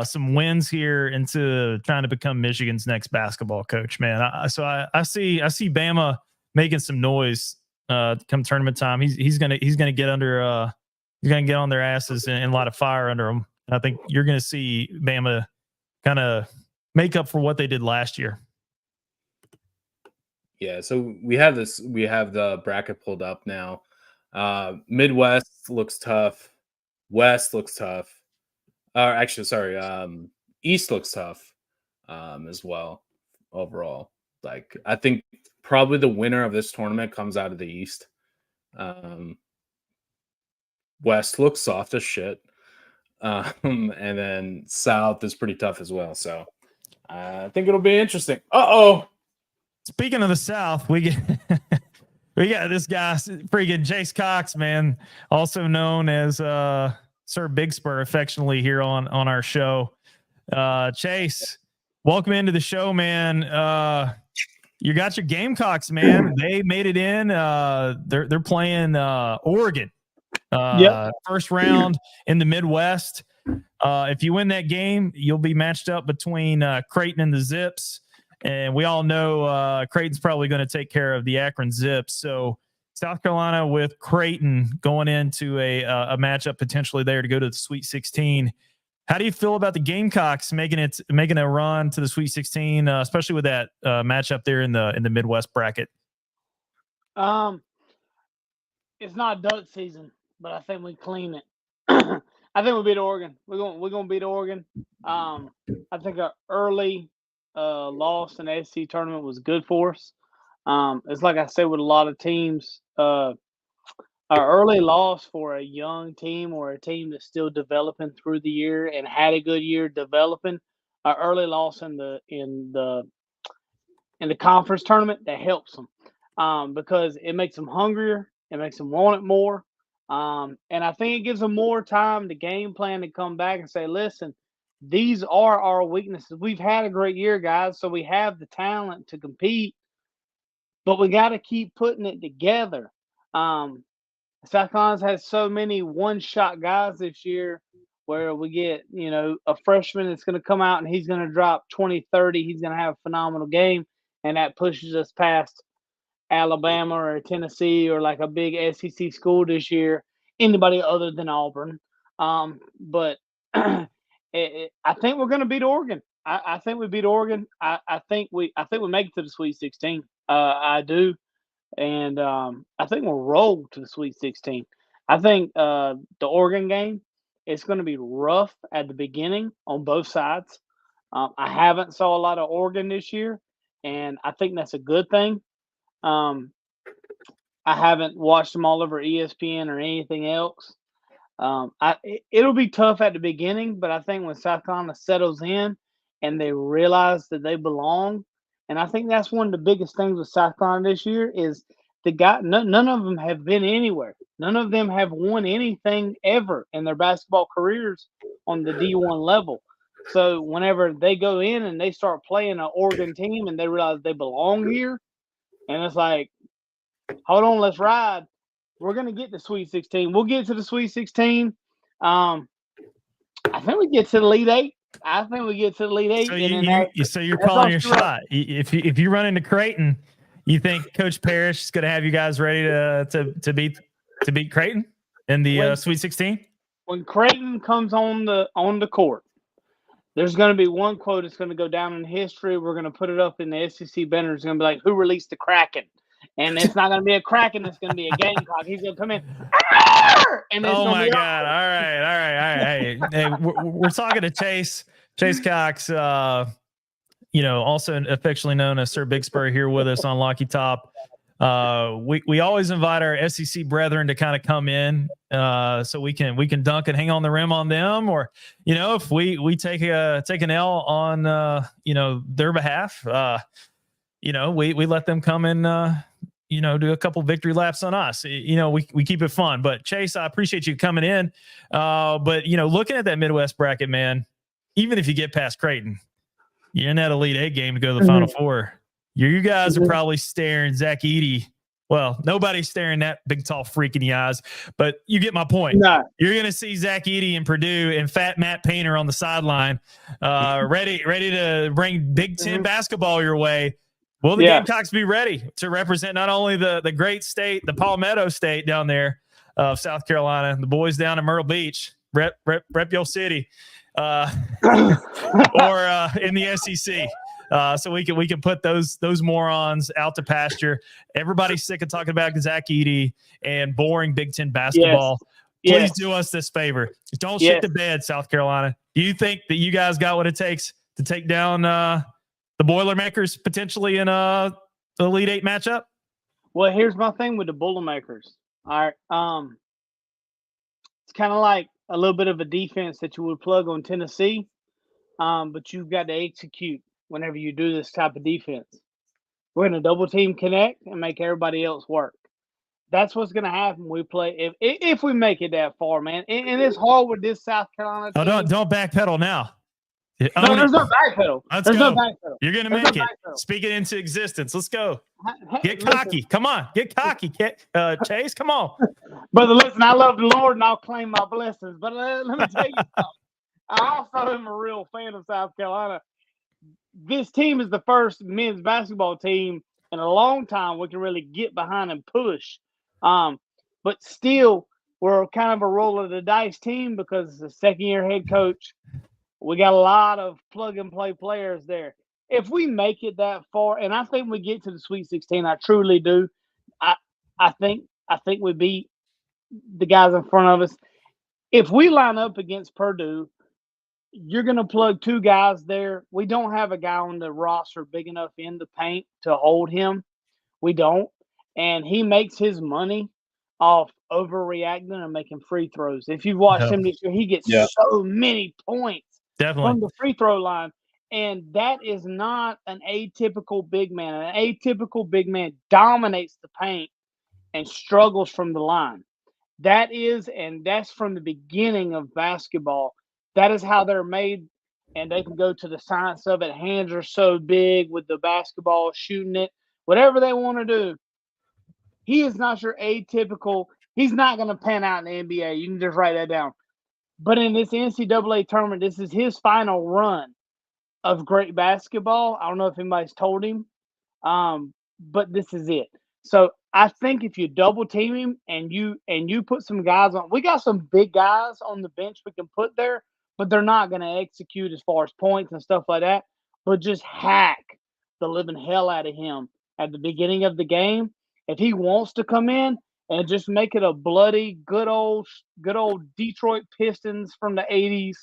some wins here into trying to become Michigan's next basketball coach. Man, I see Bama making some noise come tournament time. He's gonna get under he's gonna get on their asses and light a fire under them. And I think you're gonna see Bama kind of make up for what they did last year. Yeah, so we have the bracket pulled up now. Midwest looks tough. West looks tough. Actually, sorry. East looks tough as well overall. Like, I think probably the winner of this tournament comes out of the East. West looks soft as shit. And then South is pretty tough as well. So I think it'll be interesting. Uh-oh. Speaking of the South, we got this guy, freaking Chase Cox, man, also known as Sir Big Spur affectionately here on our show. Chase, welcome into the show, man. You got your Gamecocks, man. They made it in. They're playing Oregon. First round in the Midwest. If you win that game, you'll be matched up between Creighton and the Zips. And we all know Creighton's probably going to take care of the Akron Zips. So South Carolina with Creighton going into a matchup potentially there to go to the Sweet 16. How do you feel about the Gamecocks making a run to the Sweet 16, especially with that matchup there in the Midwest bracket? It's not duck season, but I think we clean it. I think we beat Oregon. We're gonna beat Oregon. I think our early loss in the SEC tournament was good for us. It's like I said with a lot of teams, our early loss for a young team or a team that's still developing through the year and had a good year developing, our early loss in the conference tournament, that helps them because it makes them hungrier, it makes them want it more, and I think it gives them more time to game plan to come back and say, listen, these are our weaknesses. We've had a great year, guys, so we have the talent to compete, but we got to keep putting it together. South Carolina's had so many one-shot guys this year where we get, a freshman that's going to come out and he's going to drop 20, 30. He's going to have a phenomenal game, and that pushes us past Alabama or Tennessee or like a big SEC school this year, anybody other than Auburn. But I think we're going to beat Oregon. I think we beat Oregon. I think we make it to the Sweet 16. I do. And I think we'll roll to the Sweet 16. I think the Oregon game, it's going to be rough at the beginning on both sides. I haven't saw a lot of Oregon this year, and I think that's a good thing. I haven't watched them all over ESPN or anything else. It'll be tough at the beginning, but I think when South Carolina settles in and they realize that they belong, and I think that's one of the biggest things with South Carolina this year is none of them have been anywhere. None of them have won anything ever in their basketball careers on the D1 level. So whenever they go in and they start playing an Oregon team and they realize they belong here, and it's like, hold on, let's ride. We're going to get the Sweet 16. We'll get to the Sweet 16. I think we get to the Elite Eight. So you're calling your shot. If you run into Creighton, you think Coach Parrish is going to have you guys ready to beat Creighton in the Sweet 16? When Creighton comes on the court, there's going to be one quote that's going to go down in history. We're going to put it up in the SEC banner. It's going to be like, "Who released the Kraken?" And it's not going to be a Kraken. It's going to be a Gamecock. He's going to come in. And oh my God! All right. Hey, we're talking to Chase Cox. Also affectionately known as Sir Big Spur here with us on Locky Top. We always invite our SEC brethren to kind of come in so we can dunk and hang on the rim on them, or if we take an L on their behalf, we let them come and do a couple victory laps on us. We keep it fun. But Chase, I appreciate you coming in. But looking at that Midwest bracket, man, even if you get past Creighton, you're in that Elite Eight game to go to the Final Four. You guys are probably staring Zach Edey. Well, nobody's staring that big, tall freak in the eyes, but you get my point. No. You're going to see Zach Edey in Purdue and fat Matt Painter on the sideline, ready to bring Big Ten basketball your way. Will the Gamecocks be ready to represent not only the great state, the Palmetto State down there of South Carolina, the boys down in Myrtle Beach, rep your city, or in the SEC? So we can put those morons out to pasture. Everybody's sick of talking about Zach Edey and boring Big Ten basketball. Please do us this favor. Don't shit the bed, South Carolina. Do you think that you guys got what it takes to take down the Boilermakers potentially in the Elite Eight matchup? Well, here's my thing with the Boilermakers. All right. It's kind of like a little bit of a defense that you would plug on Tennessee, but you've got to execute whenever you do this type of defense. We're going to double team connect and make everybody else work. That's what's going to happen when we play if we make it that far, man. And it's hard with this South Carolina team. Oh, don't backpedal now. No, there's no backpedal. There's no backpedal. You're going to make it. Speak it into existence. Let's go. Get cocky. Come on. Get cocky. Chase, come on. Brother, listen, I love the Lord and I'll claim my blessings. But let me tell you something. I also am a real fan of South Carolina. This team is the first men's basketball team in a long time we can really get behind and push. But still, we're kind of a roll of the dice team because the second-year head coach, we got a lot of plug-and-play players there. If we make it that far, and I think we get to the Sweet 16, I truly do. I think we beat the guys in front of us. If we line up against Purdue, you're going to plug two guys there. We don't have a guy on the roster big enough in the paint to hold him. We don't. And he makes his money off overreacting and making free throws. If you've watched him this year, he gets so many points from the free throw line. And that is not an atypical big man. An atypical big man dominates the paint and struggles from the line. That is, and that's from the beginning of basketball. That is how they're made, and they can go to the science of it. Hands are so big with the basketball, shooting it, whatever they want to do. He is not your atypical. He's not going to pan out in the NBA. You can just write that down. But in this NCAA tournament, this is his final run of great basketball. I don't know if anybody's told him, but this is it. So I think if you double team him and you put some guys on, we got some big guys on the bench we can put there, but they're not going to execute as far as points and stuff like that. But just hack the living hell out of him at the beginning of the game. If he wants to come in and just make it a bloody, good old Detroit Pistons from the 80s,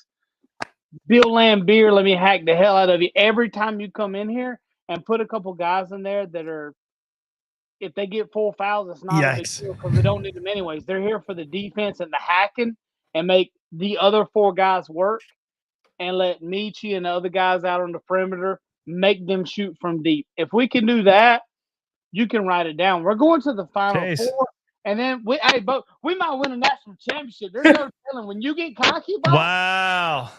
Bill Laimbeer, let me hack the hell out of you every time you come in here and put a couple guys in there that are, if they get 4 fouls, it's not a big deal because we don't need them anyways. They're here for the defense and the hacking and make the other 4 guys work and let Michi and the other guys out on the perimeter make them shoot from deep. If we can do that, you can write it down. We're going to the Final Four, and then we might win a national championship. There's no telling when you get cocky. Bro, wow.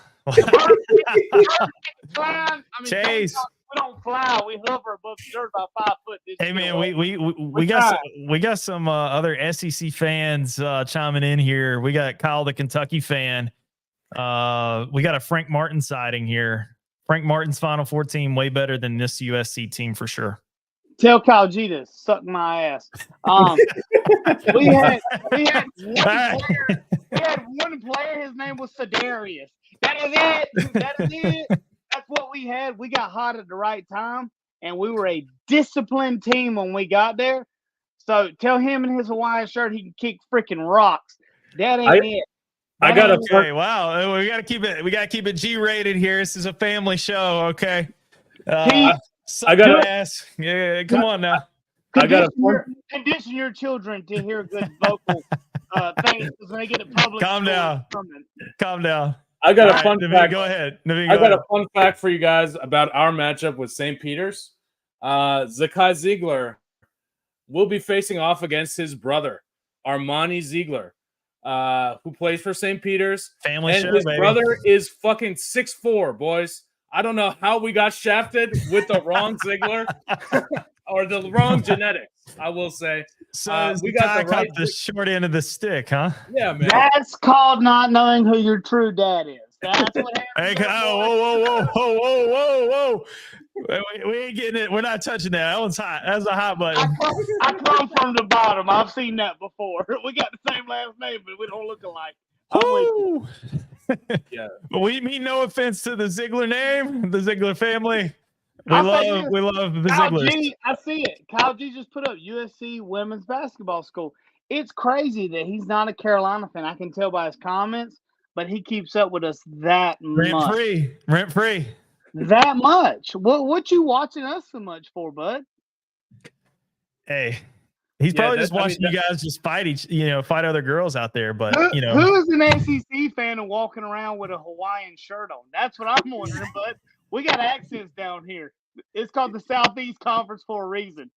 Chase. We don't fly. We hover above the dirt about 5 foot. Hey man, we got some other SEC fans chiming in here. We got Kyle, the Kentucky fan. We got a Frank Martin sighting here. Frank Martin's Final Four team way better than this USC team for sure. Tell Kyle G to suck my ass. We had one player. His name was Sedarius. That is it. That's what we had. We got hot at the right time, and we were a disciplined team when we got there. So tell him in his Hawaiian shirt he can kick freaking rocks. That ain't it. Wow. We gotta keep it G-rated here. This is a family show. Okay. I got to ask. Yeah, come on now. Condition your children to hear good vocal things when they get a public. Calm down. I got a fun fact. Go ahead. I got a fun fact for you guys about our matchup with St. Peter's. Zakai Ziegler will be facing off against his brother, Armani Ziegler, who plays for St. Peter's. Family and show, his baby. brother is fucking 6'4", boys. I don't know how we got shafted with the wrong Ziegler or the wrong genetics, I will say. So we got the short end of the stick, huh? Yeah, man. That's called not knowing who your true dad is. That's what happens. Hey, whoa. We ain't getting it. We're not touching that. That one's hot. That's a hot button. I come from the bottom. I've seen that before. We got the same last name, but we don't look alike. Yeah. But we mean no offense to the Ziegler name, the Ziegler family. We I'll say love this. we love the Kyle Zigglers. G, I see it. Kyle G just put up USC women's basketball school. It's crazy that he's not a Carolina fan. I can tell by his comments, but he keeps up with us that Rent much. free. Rent free. That much. What you watching us so much for, bud? Hey. He's Yeah, probably that- just I mean, watching you guys just fight other girls out there. But Who is an SEC fan and walking around with a Hawaiian shirt on? That's what I'm wondering, bud. We got accents down here. It's called the Southeast Conference for a reason.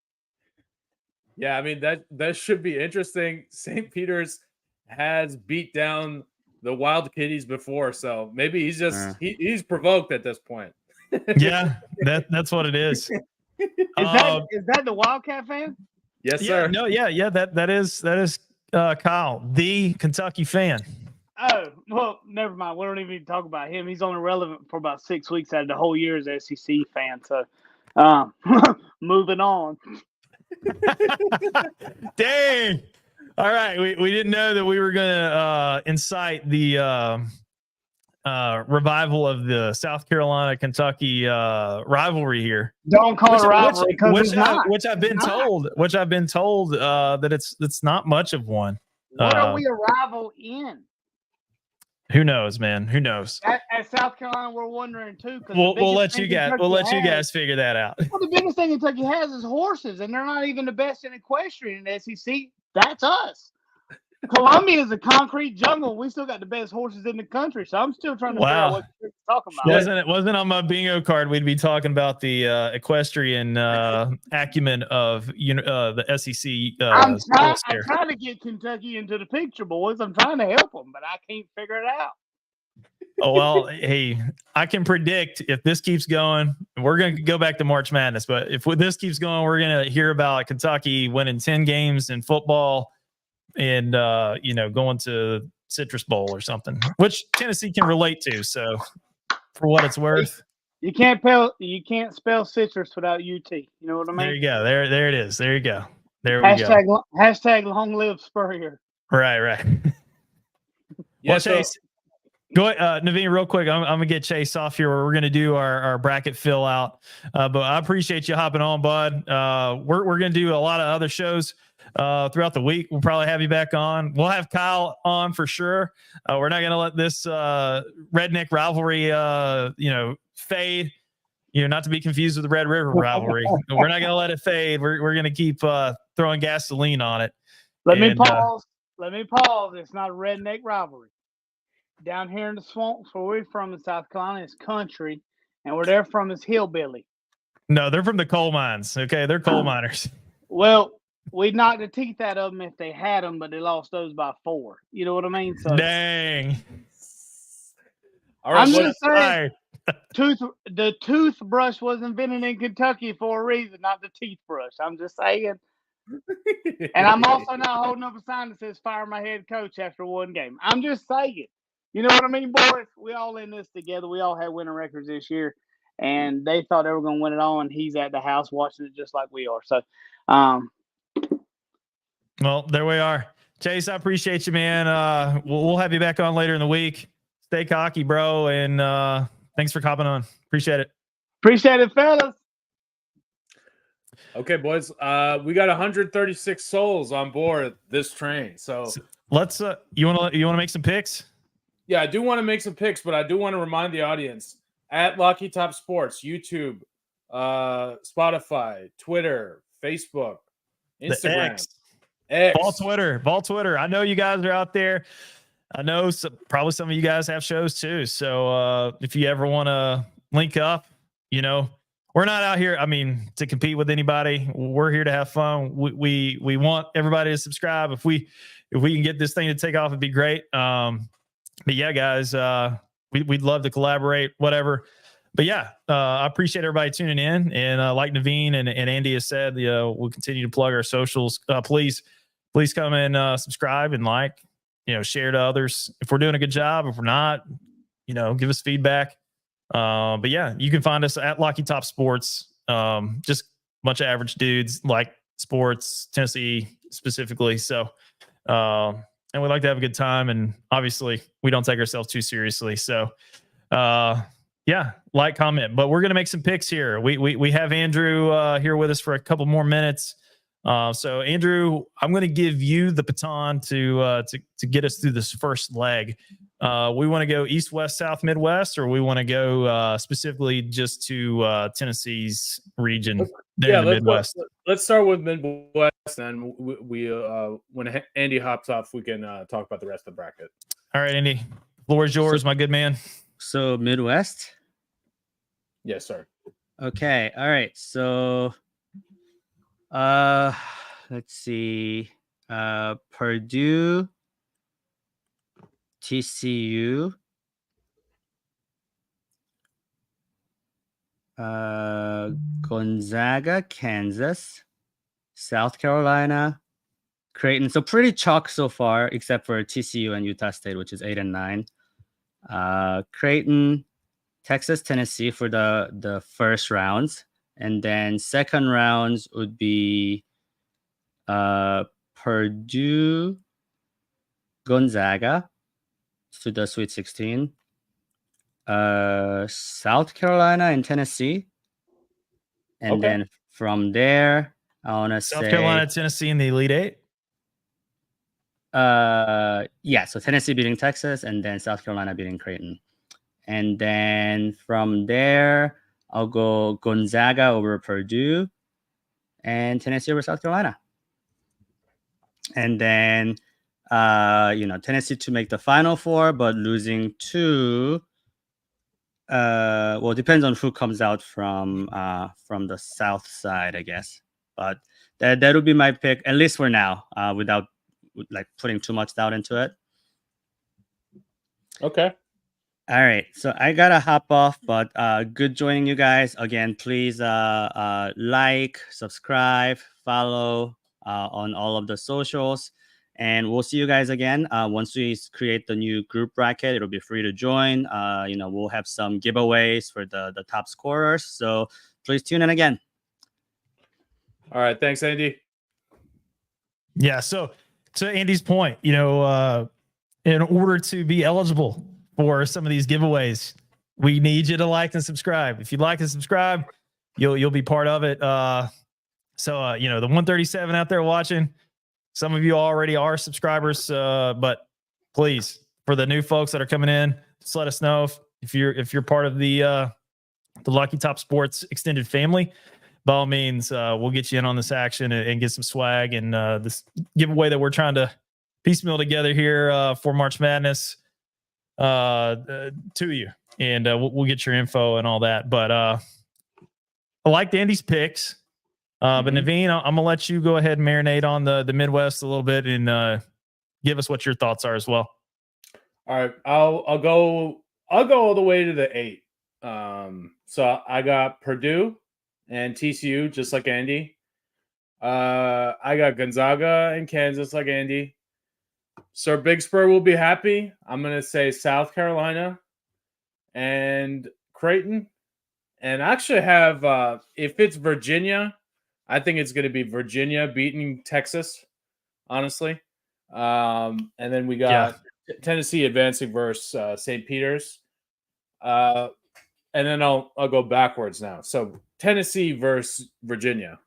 Yeah, I mean that should be interesting. St. Peter's has beat down the Wild Kitties before, so maybe he's just he's provoked at this point. yeah, that's what it is. Is that the Wildcat fan? Yes, Yeah, sir. no, yeah, that is Kyle, the Kentucky fan. Oh, well, never mind. We don't even need to talk about him. He's only relevant for about 6 weeks out of the whole year as an SEC fan. So, moving on. Dang. All right, we didn't know that we were gonna incite the revival of the South Carolina Kentucky rivalry here. Don't call it a rivalry because it's not. Which I've been told that it's not much of one. What are we a rival in? Who knows, man? Who knows? At South Carolina, we're wondering too. We'll let you guys figure that out. Well, the biggest thing Kentucky has is horses, and they're not even the best in equestrian in the SEC. That's us. Columbia is a concrete jungle. We still got the best horses in the country, so I'm still trying to figure out what you're talking about. Wasn't on my bingo card. We'd be talking about the equestrian acumen of the SEC. I'm trying to get Kentucky into the picture, boys. I'm trying to help them, but I can't figure it out. Oh, well, hey, I can predict if this keeps going, we're going to go back to March Madness. But if this keeps going, we're going to hear about Kentucky winning 10 games in football and going to Citrus Bowl or something, which Tennessee can relate to. So, for what it's worth, you can't spell citrus without UT. You know what I mean? There you go. There it is. There you go. There we go. Hashtag long live Spurrier. Right. Yeah, well, Chase, go ahead, Naveen, real quick. I'm gonna get Chase off here. We're gonna do our bracket fill out. But I appreciate you hopping on, bud. We're gonna do a lot of other shows throughout the week. We'll probably have you back on. We'll have Kyle on for sure. We're not gonna let this redneck rivalry fade. Not to be confused with the Red River rivalry. We're not gonna let it fade. We're gonna keep throwing gasoline on it. Let me pause. It's not a redneck rivalry. Down here in the swamps where we're from in South Carolina, it's country, and where they're from is hillbilly. No, they're from the coal mines. Okay, they're coal miners. Well, we'd knock the teeth out of them if they had them, but they lost those by 4. You know what I mean? So dang. All right, I'm just saying, the toothbrush was invented in Kentucky for a reason, not the teeth brush. I'm just saying. And I'm also not holding up a sign that says fire my head coach after one game. I'm just saying. You know what I mean, boys? We all in this together. We all had winning records this year, and they thought they were going to win it all, and he's at the house watching it just like we are. So, well, there we are. Chase, I appreciate you, man. We'll have you back on later in the week. Stay cocky, bro, and thanks for hopping on. Appreciate it. Appreciate it, fellas. Okay, boys. We got 136 souls on board this train. So let's. You want to make some picks? Yeah, I do want to make some picks, but I do want to remind the audience at Lucky Top Sports, YouTube, Spotify, Twitter, Facebook, Instagram, X. Ball Twitter. I know you guys are out there. I know probably some of you guys have shows too. So if you ever want to link up, we're not out here, to compete with anybody. We're here to have fun. We want everybody to subscribe. If we can get this thing to take off, it'd be great. But yeah, guys, we'd love to collaborate, whatever. But yeah, I appreciate everybody tuning in. And like Naveen and Andy has said, we'll continue to plug our socials. Please come and subscribe and share to others. If we're doing a good job, if we're not, give us feedback. But yeah, you can find us at Lucky Top Sports. Just a bunch of average dudes like sports, Tennessee specifically. So, and we like to have a good time. And obviously we don't take ourselves too seriously. So, Yeah, like, comment. But we're gonna make some picks here. We have Andrew here with us for a couple more minutes. So Andrew, I'm gonna give you the baton to get us through this first leg. We want to go east, west, south, midwest, or we want to go specifically just to Tennessee's region there in the Midwest. Let's start with Midwest, and we when Andy hops off, we can talk about the rest of the bracket. All right, Andy, floor is yours, my good man. So Midwest. Yes, sir. Okay. All right. So let's see. Purdue, TCU, Gonzaga, Kansas, South Carolina, Creighton. So pretty chalk so far, except for TCU and Utah State, which is 8 and 9. Creighton, Texas, Tennessee for the first rounds, and then second rounds would be Purdue, Gonzaga to the Sweet 16, South Carolina and Tennessee, and then from there I want to say South Carolina, Tennessee in the Elite Eight. Yeah, so Tennessee beating Texas, and then South Carolina beating Creighton. And then from there, I'll go Gonzaga over Purdue and Tennessee over South Carolina. And then, Tennessee to make the Final Four, but losing to, well, it depends on who comes out from the South side, I guess. But that would be my pick, at least for now, without like putting too much doubt into it. Okay. All right, so I gotta hop off, but good joining you guys again. Please like, subscribe, follow on all of the socials, and we'll see you guys again once we create the new group bracket. It'll be free to join. We'll have some giveaways for the top scorers, so please tune in again. All right, thanks, Andy. Yeah, so to Andy's point, in order to be eligible for some of these giveaways, we need you to like and subscribe. If you like and subscribe, you'll be part of it. The 137 out there watching, some of you already are subscribers, but please, for the new folks that are coming in, just let us know if you're part of the Lucky Top Sports extended family. By all means, we'll get you in on this action and get some swag and this giveaway that we're trying to piecemeal together here for March Madness to you, and we'll get your info and all that. But I liked Andy's picks, but Naveen, I'm gonna let you go ahead and marinate on the Midwest a little bit and give us what your thoughts are as well. All right, I'll go all the way to the 8. So I got Purdue and TCU, just like Andy. I got Gonzaga and Kansas, like Andy. Sir Big Spur will be happy. I'm going to say South Carolina and Creighton. And I actually have, if it's Virginia, I think it's going to be Virginia beating Texas, honestly. And then we got Tennessee advancing versus St. Peter's. And then I'll go backwards now. So Tennessee versus Virginia.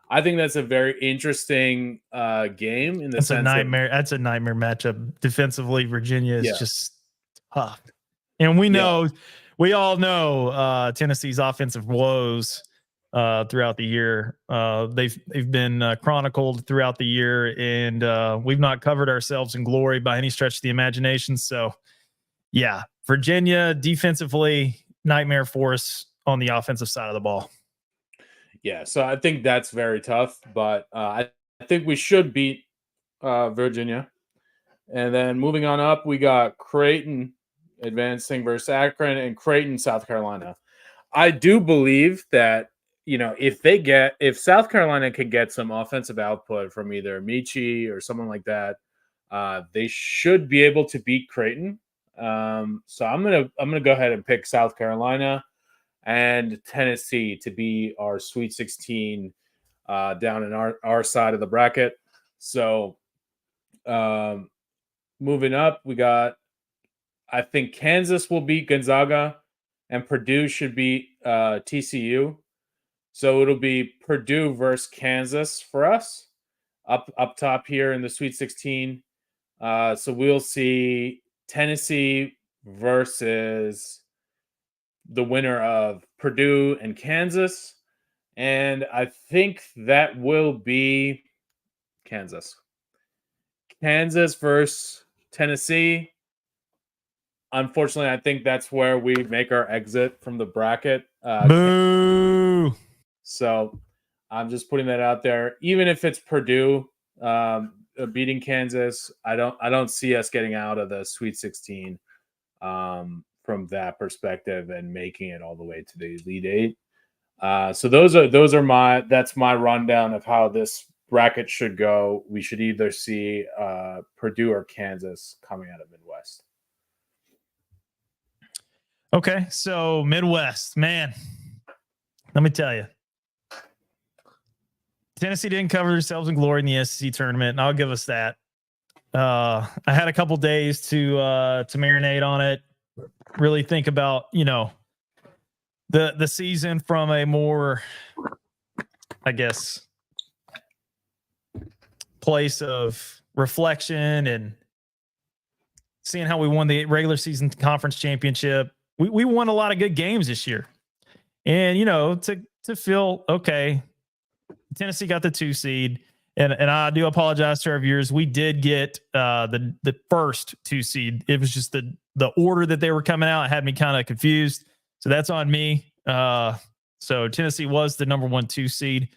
I think that's a very interesting game in the sense that's a nightmare matchup. Defensively, Virginia is just tough. And we all know Tennessee's offensive woes throughout the year. They've been chronicled throughout the year, and we've not covered ourselves in glory by any stretch of the imagination. So, yeah, Virginia defensively, nightmare force on the offensive side of the ball. Yeah, so I think that's very tough, but I think we should beat Virginia. And then moving on up, we got Creighton advancing versus Akron and Creighton, South Carolina. I do believe that, if South Carolina could get some offensive output from either Michi or someone like that, they should be able to beat Creighton. So I'm gonna go ahead and pick South Carolina and Tennessee to be our Sweet 16 down in our side of the bracket. So moving up, we got, I think Kansas will beat Gonzaga and Purdue should beat TCU. So it'll be Purdue versus Kansas for us up top here in the Sweet 16. So we'll see Tennessee versus the winner of Purdue and Kansas. And I think that will be Kansas. Kansas versus Tennessee. Unfortunately, I think that's where we make our exit from the bracket. Boo! So I'm just putting that out there. Even if it's Purdue beating Kansas, I don't see us getting out of the Sweet 16 from that perspective and making it all the way to the Elite Eight. So that's my rundown of how this bracket should go. We should either see Purdue or Kansas coming out of Midwest. Okay, so Midwest, man, let me tell you. Tennessee didn't cover themselves in glory in the SEC tournament, and I'll give us that. I had a couple days to marinate on it, really think about, the season from a more, I guess, place of reflection and seeing how we won the regular season conference championship. We won a lot of good games this year. And, to feel, okay, Tennessee got the 2 seed. And I do apologize to our viewers. We did get the first 2 seed. It was just the order that they were coming out had me kind of confused. So that's on me. So Tennessee was the number 1 2 seed.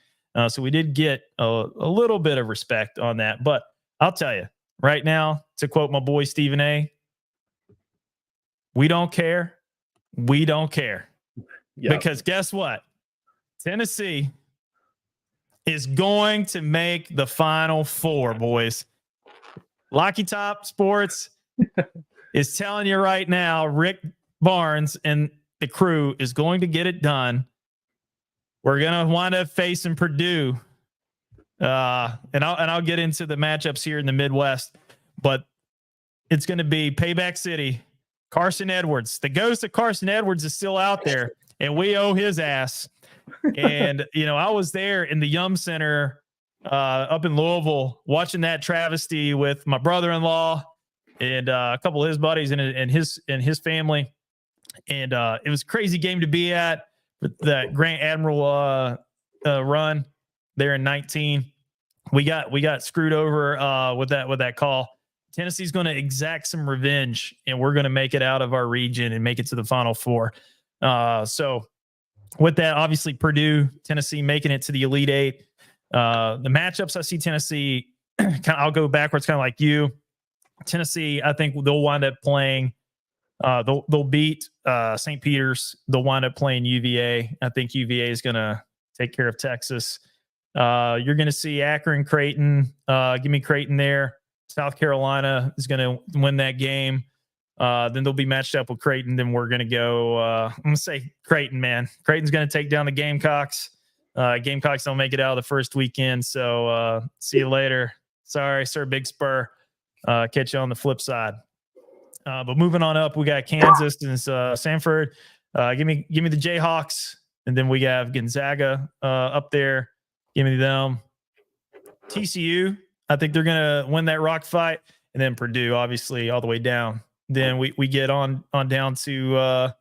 So we did get a little bit of respect on that. But I'll tell you right now, to quote my boy Stephen A., we don't care. We don't care. Yep. Because guess what? Tennessee is going to make the Final Four, boys. Locky Top Sports is telling you right now, Rick Barnes and the crew is going to get it done. We're going to wind up facing Purdue. And I'll get into the matchups here in the Midwest, but it's going to be Payback City. Carson Edwards, the ghost of Carson Edwards is still out there, and we owe his ass. And, I was there in the Yum Center up in Louisville watching that travesty with my brother-in-law and a couple of his buddies and his family. And it was a crazy game to be at with that Grant Admiral run there in 19. We got screwed over with that call. Tennessee's going to exact some revenge, and we're going to make it out of our region and make it to the Final Four. So with that, obviously Purdue, Tennessee making it to the Elite Eight. The matchups I see Tennessee, I'll go backwards, kind of like you. Tennessee, I think they'll wind up playing. They'll beat St. Peter's. They'll wind up playing UVA. I think UVA is going to take care of Texas. You're going to see Akron, Creighton. Give me Creighton there. South Carolina is going to win that game. Then they'll be matched up with Creighton. Then we're going to go, I'm going to say Creighton, man. Creighton's going to take down the Gamecocks. Gamecocks don't make it out of the first weekend. So see you later. Sorry, sir, Big Spur. Catch you on the flip side. But moving on up, we got Kansas and Sanford. Give me the Jayhawks. And then we have Gonzaga up there. Give me them. TCU, I think they're going to win that rock fight. And then Purdue, obviously, all the way down. Then we get on down to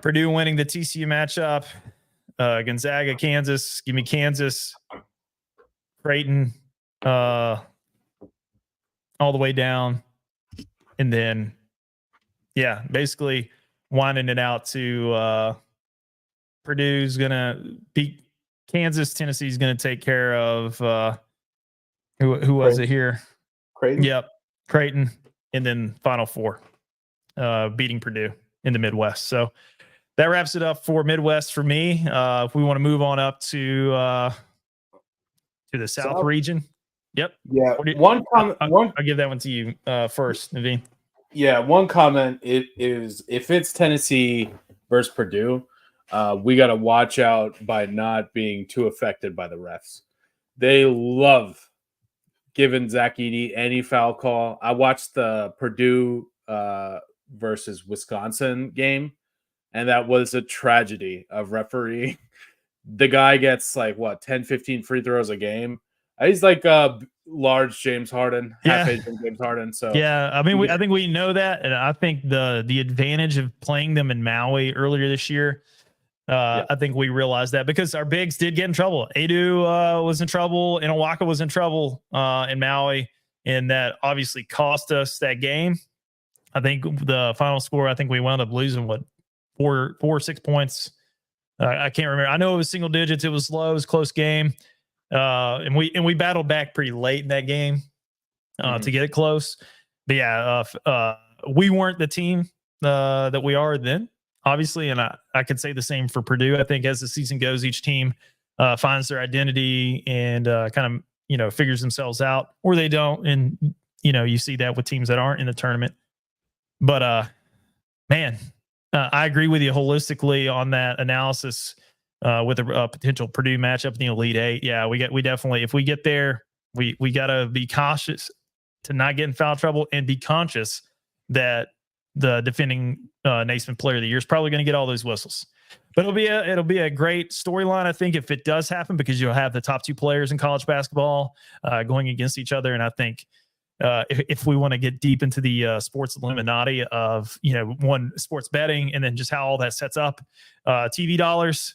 Purdue winning the TCU matchup. Gonzaga, Kansas. Give me Kansas. Creighton, all the way down. And then, yeah, basically winding it out to Purdue's going to beat Kansas. Tennessee's going to take care of who was it here? Creighton. Yep, Creighton. And then Final Four, beating Purdue in the Midwest. So that wraps it up for Midwest for me. If we want to move on up to the South region. Yep. Yeah. I'll give that one to you first, Naveen. Yeah. One comment is if it's Tennessee versus Purdue, we got to watch out by not being too affected by the refs. They love giving Zach Edey any foul call. I watched the Purdue versus Wisconsin game. and that was a tragedy of refereeing. The guy gets like 10, 15 free throws a game. He's like large James Harden, half Yeah. Asian James Harden. So Yeah, I mean, I think we know that, and I think the advantage of playing them in Maui earlier this year, I think we realized that because our bigs did get in trouble. Adu was in trouble, and Inawaka was in trouble in Maui, and that obviously cost us that game. I think the final score, I think we wound up losing 4 or 6 points. I can't remember. I know it was single digits. It was low. It was a close game, and we battled back pretty late in that game to get it close. But yeah, we weren't the team that we are then, obviously, and I could say the same for Purdue. I think as the season goes, each team finds their identity and kind of figures themselves out, or they don't, and you see that with teams that aren't in the tournament. But man. I agree with you holistically on that analysis with a potential Purdue matchup in the Elite Eight. Yeah, we definitely, if we get there, we got to be cautious to not get in foul trouble and be conscious that the defending Naismith Player of the Year is probably going to get all those whistles. But it'll be a great storyline, I think, if it does happen, because you'll have the top 2 players in college basketball going against each other, and I think. If we want to get deep into the sports Illuminati of one, sports betting, and then just how all that sets up TV dollars,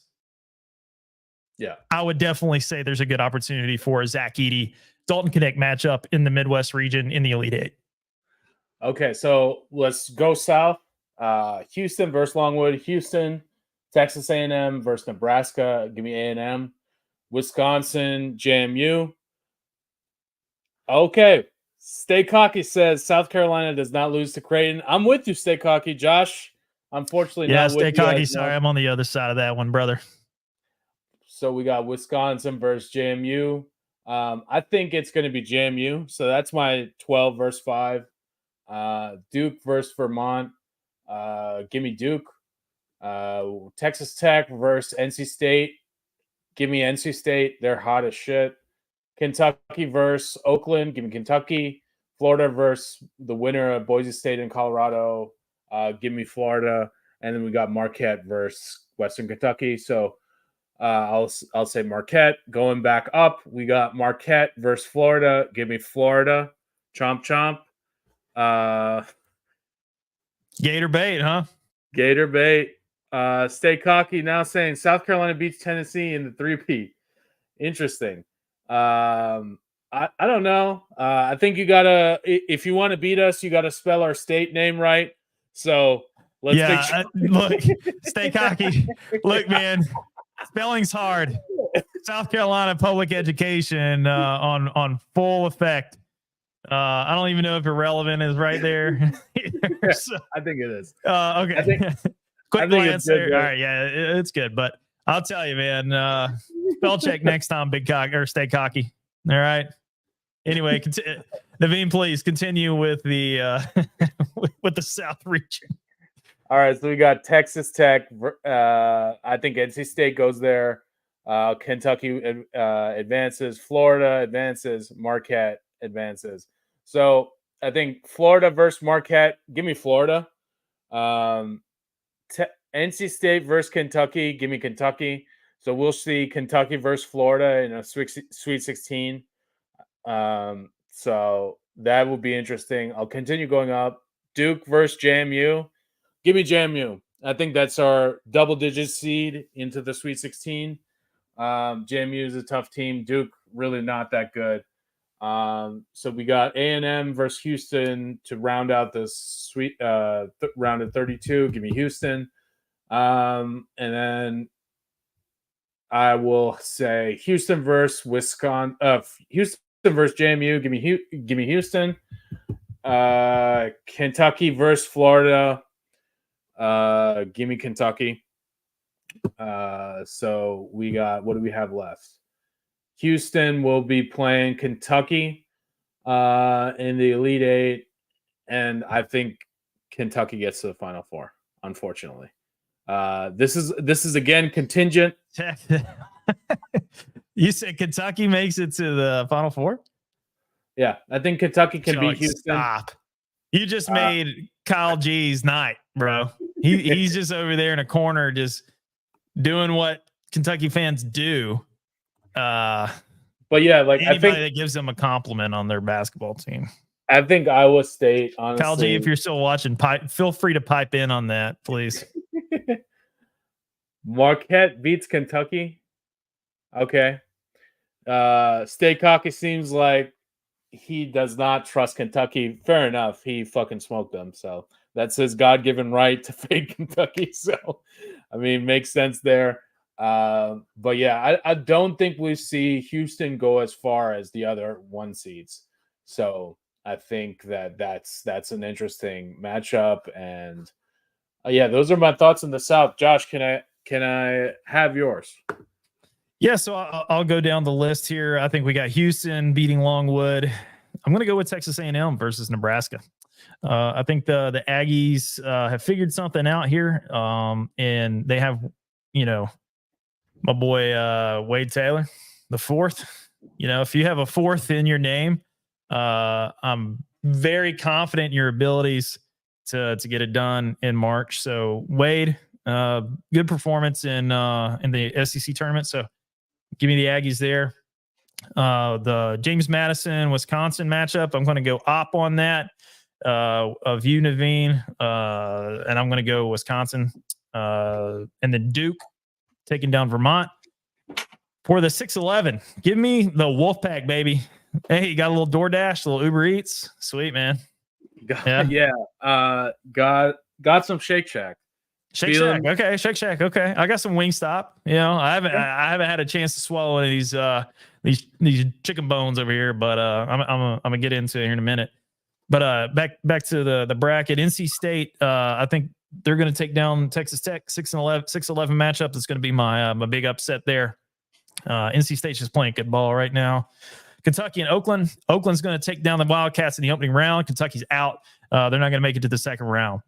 I would definitely say there's a good opportunity for a Zach Edey Dalton Connect matchup in the Midwest region in the Elite Eight. Okay, so let's go south. Houston versus Longwood. Houston, Texas A&M versus Nebraska. Give me A&M. Wisconsin, JMU. Okay. Stay Cocky says South Carolina does not lose to Creighton. I'm with you, Stay Cocky. Josh, unfortunately, not Stay with Cocky. you. Sorry, I'm on the other side of that one, brother. So we got Wisconsin versus JMU. I think it's going to be JMU. So that's my 12 versus 5. Duke versus Vermont. Give me Duke. Texas Tech versus NC State. Give me NC State. They're hot as shit. Kentucky versus Oakland. Give me Kentucky. Florida versus the winner of Boise State and Colorado. Give me Florida. And then we got Marquette versus Western Kentucky. So I'll say Marquette. Going back up, we got Marquette versus Florida. Give me Florida. Chomp chomp. Gator bait, huh? Gator bait. Stay Cocky now saying South Carolina beats Tennessee in the 3-peat. Interesting. I don't know. I think you gotta, if you want to beat us, you gotta spell our state name right. So let's make sure. Look, Stay Cocky. Look, man, spelling's hard. South Carolina public education on full effect. I don't even know if irrelevant is right there. So, I think it is. Okay. Quick glance there. All right, yeah, it's good. But I'll tell you, man, spell check next time, Big Cock or Stay Cocky. All right. Anyway, Naveen, please continue with the with the South region. All right, so we got Texas Tech. I think NC State goes there. Kentucky advances. Florida advances. Marquette advances. So I think Florida versus Marquette. Give me Florida. NC State versus Kentucky. Give me Kentucky. So we'll see Kentucky versus Florida in a Sweet 16. So that will be interesting. I'll continue going up. Duke versus JMU. Give me JMU. I think that's our double-digit seed into the Sweet 16. JMU is a tough team. Duke really not that good. So we got A&M versus Houston to round out this round of 32. Give me Houston. And then I will say Houston versus Wisconsin. Houston versus JMU. Give me Houston. Kentucky versus Florida. Give me Kentucky. So we got, what do we have left? Houston will be playing Kentucky in the Elite Eight, and I think Kentucky gets to the Final Four. Unfortunately, this is again contingent. You said Kentucky makes it to the Final Four? Yeah, I think Kentucky can beat Houston. Stop! You just made Kyle G's night, bro. He's just over there in a corner, just doing what Kentucky fans do. But yeah, like Anybody that gives them a compliment on their basketball team. I think Iowa State, honestly. Kyle G, if you're still watching, feel free to pipe in on that, please. Marquette beats Kentucky. Okay. State Caucus seems like he does not trust Kentucky. Fair enough. He fucking smoked them. So that's his God-given right to fade Kentucky. So, I mean, makes sense there. But yeah, I don't think we see Houston go as far as the other 1 seeds. So I think that's an interesting matchup. And yeah, those are my thoughts in the South. Josh, can I have yours? Yeah, so I'll go down the list here. I think we got Houston beating Longwood. I'm going to go with Texas A&M versus Nebraska. I think the Aggies have figured something out here, and they have, my boy Wade Taylor, the 4th. If you have a 4th in your name, I'm very confident in your abilities to get it done in March. So Wade, good performance in the SEC tournament. So give me the Aggies there. The James Madison, Wisconsin matchup, I'm going to go op on that of you, Naveen, and I'm going to go Wisconsin. And then Duke taking down Vermont. For the 6-11, give me the Wolfpack, baby. Hey, you got a little DoorDash, a little Uber Eats. Sweet, man. Got some Shake Shack. Shake Shack. Okay, Shake Shack. Okay. I got some Wingstop. I haven't had a chance to swallow any of these chicken bones over here, but I'm gonna get into it here in a minute. But back to the bracket. NC State, I think they're gonna take down Texas Tech 6-11 matchup. That's gonna be my big upset there. NC State's just playing good ball right now. Kentucky and Oakland. Oakland's going to take down the Wildcats in the opening round. Kentucky's out. They're not going to make it to the second round.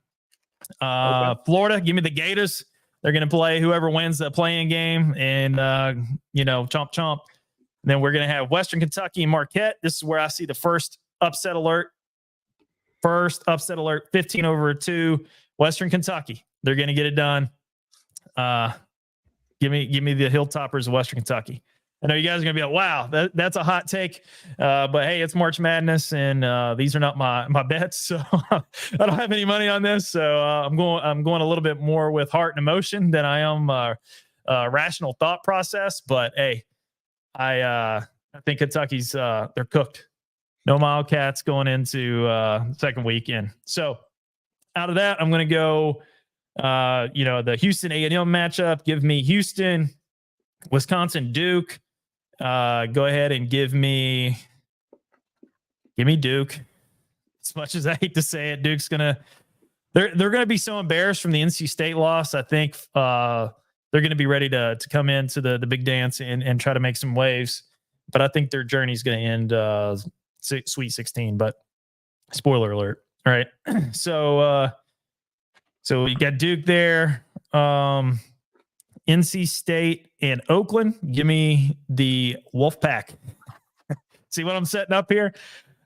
Okay. Florida, give me the Gators. They're going to play whoever wins the playing game, and chomp chomp. And then we're going to have Western Kentucky and Marquette. This is where I see the first upset alert. 15-2, Western Kentucky. They're going to get it done. Give me the Hilltoppers of Western Kentucky. I know you guys are going to be like, wow, that's a hot take. But hey, it's March Madness, and these are not my bets. So I don't have any money on this. So I'm going a little bit more with heart and emotion than I am rational thought process. But hey, I think Kentucky's they're cooked. No Wildcats going into second weekend. So out of that, I'm going to go, the Houston A&M matchup. Give me Houston, Wisconsin, Duke. Go ahead and give me Duke. As much as I hate to say it, Duke's they're gonna be so embarrassed from the NC State loss. I think they're gonna be ready to come into the big dance and try to make some waves. But I think their journey's gonna end Sweet 16. But spoiler alert. All right. So we got Duke there. NC State and Oakland. Give me the Wolfpack. See what I'm setting up here?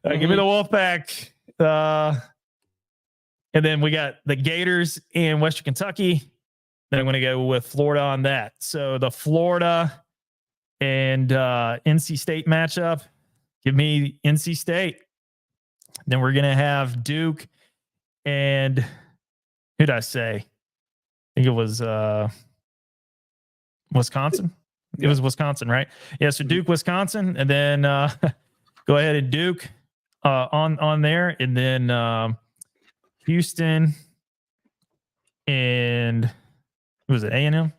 Give me the Wolfpack. And then we got the Gators in Western Kentucky. Then I'm going to go with Florida on that. So the Florida and NC State matchup. Give me NC State. Then we're going to have Duke and who did I say? I think it was Wisconsin. It was Wisconsin, right? Yeah. So Duke, Wisconsin, and then go ahead and Duke on there, and then Houston and who was it? A&M.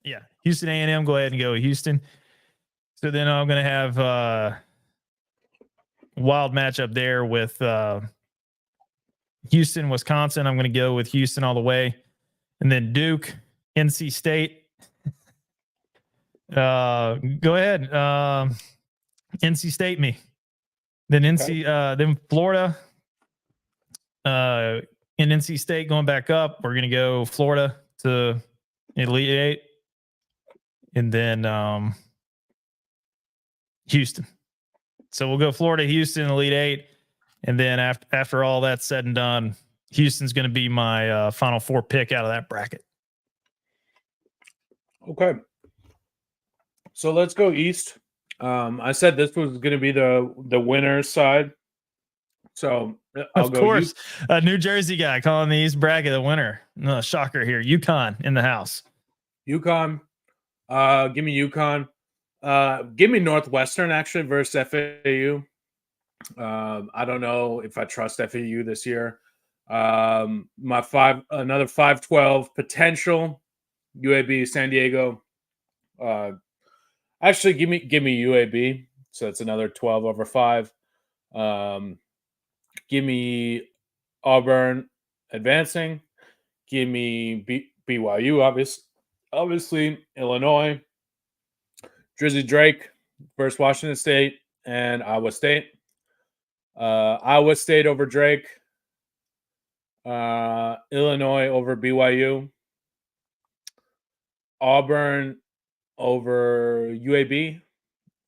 Yeah, Houston A&M. Go ahead and go Houston. So then I'm going to have wild matchup there with Houston, Wisconsin. I'm going to go with Houston all the way, and then Duke, NC State. Go ahead. NC State me. Then then Florida. In NC State going back up. We're gonna go Florida to Elite Eight. And then Houston. So we'll go Florida, Houston, Elite Eight. And then after all that's said and done, Houston's going to be my Final Four pick out of that bracket. Okay. So let's go East. I said this was going to be the winner's side. So I'll Of go course, a New Jersey guy calling the East bracket the winner. No, shocker here. UConn in the house. UConn. Give me UConn. Give me Northwestern actually versus FAU. I don't know if I trust FAU this year. Another 5-12 potential. UAB San Diego. Actually, give me UAB. So it's another 12 over 5. Give me Auburn advancing. Give me BYU, obviously Illinois. Drizzy Drake versus Washington State and Iowa State. Iowa State over Drake. Illinois over BYU. Auburn over UAB.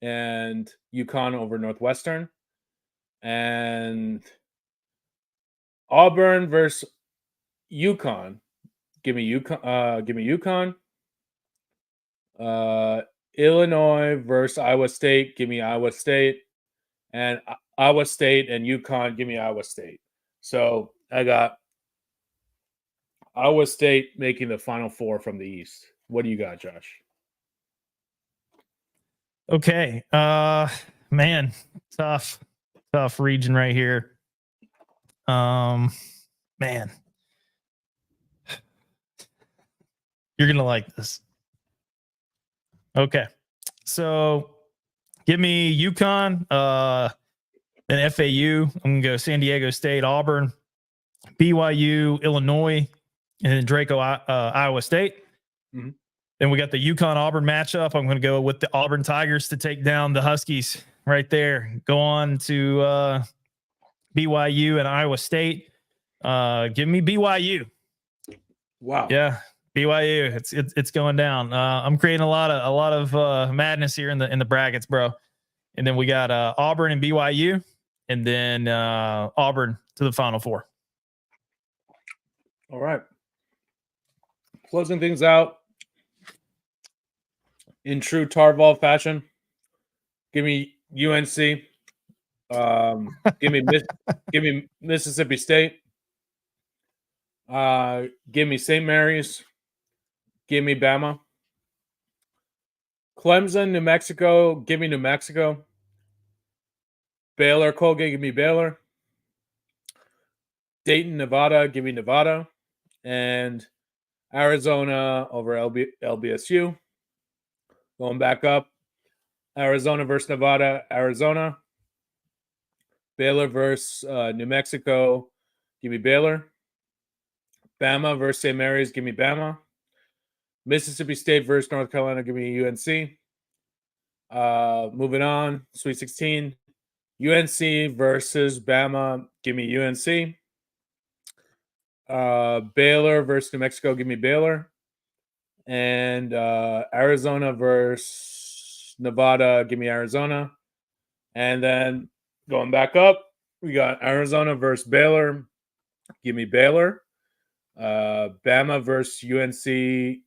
And UConn over Northwestern. And Auburn versus UConn. Give me UConn. Illinois versus Iowa State. Give me Iowa State. And Iowa State and UConn. Give me Iowa State. So I got Iowa State making the Final Four from the East. What do you got, Josh? Okay. Man, tough region right here. Man, you're going to like this. Okay. So give me UConn, then FAU. I'm going to go San Diego State, Auburn, BYU, Illinois, and then Draco, Iowa State. Mm-hmm. Then we got the UConn-Auburn matchup. I'm going to go with the Auburn Tigers to take down the Huskies right there. Go on to BYU and Iowa State. Give me BYU. Wow. Yeah, BYU. It's going down. I'm creating a lot of madness here in the brackets, bro. And then we got Auburn and BYU, and then Auburn to the Final Four. All right. Closing things out in true Tarval fashion. Give me UNC. Give me Mississippi State. Give me St. Mary's. Give me Bama. Clemson, New Mexico. Give me New Mexico. Baylor, Colgate. Give me Baylor. Dayton, Nevada. Give me Nevada. And Arizona over LBSU. Going back up. Arizona versus Nevada. Arizona. Baylor versus New Mexico. Give me Baylor. Bama versus St. Mary's. Give me Bama. Mississippi State versus North Carolina. Give me UNC. Moving on. Sweet 16. UNC versus Bama. Give me UNC. Baylor versus New Mexico. Give me Baylor. And Arizona versus Nevada. Give me Arizona. And then going back up, we got Arizona versus Baylor. Give me Baylor. Bama versus UNC.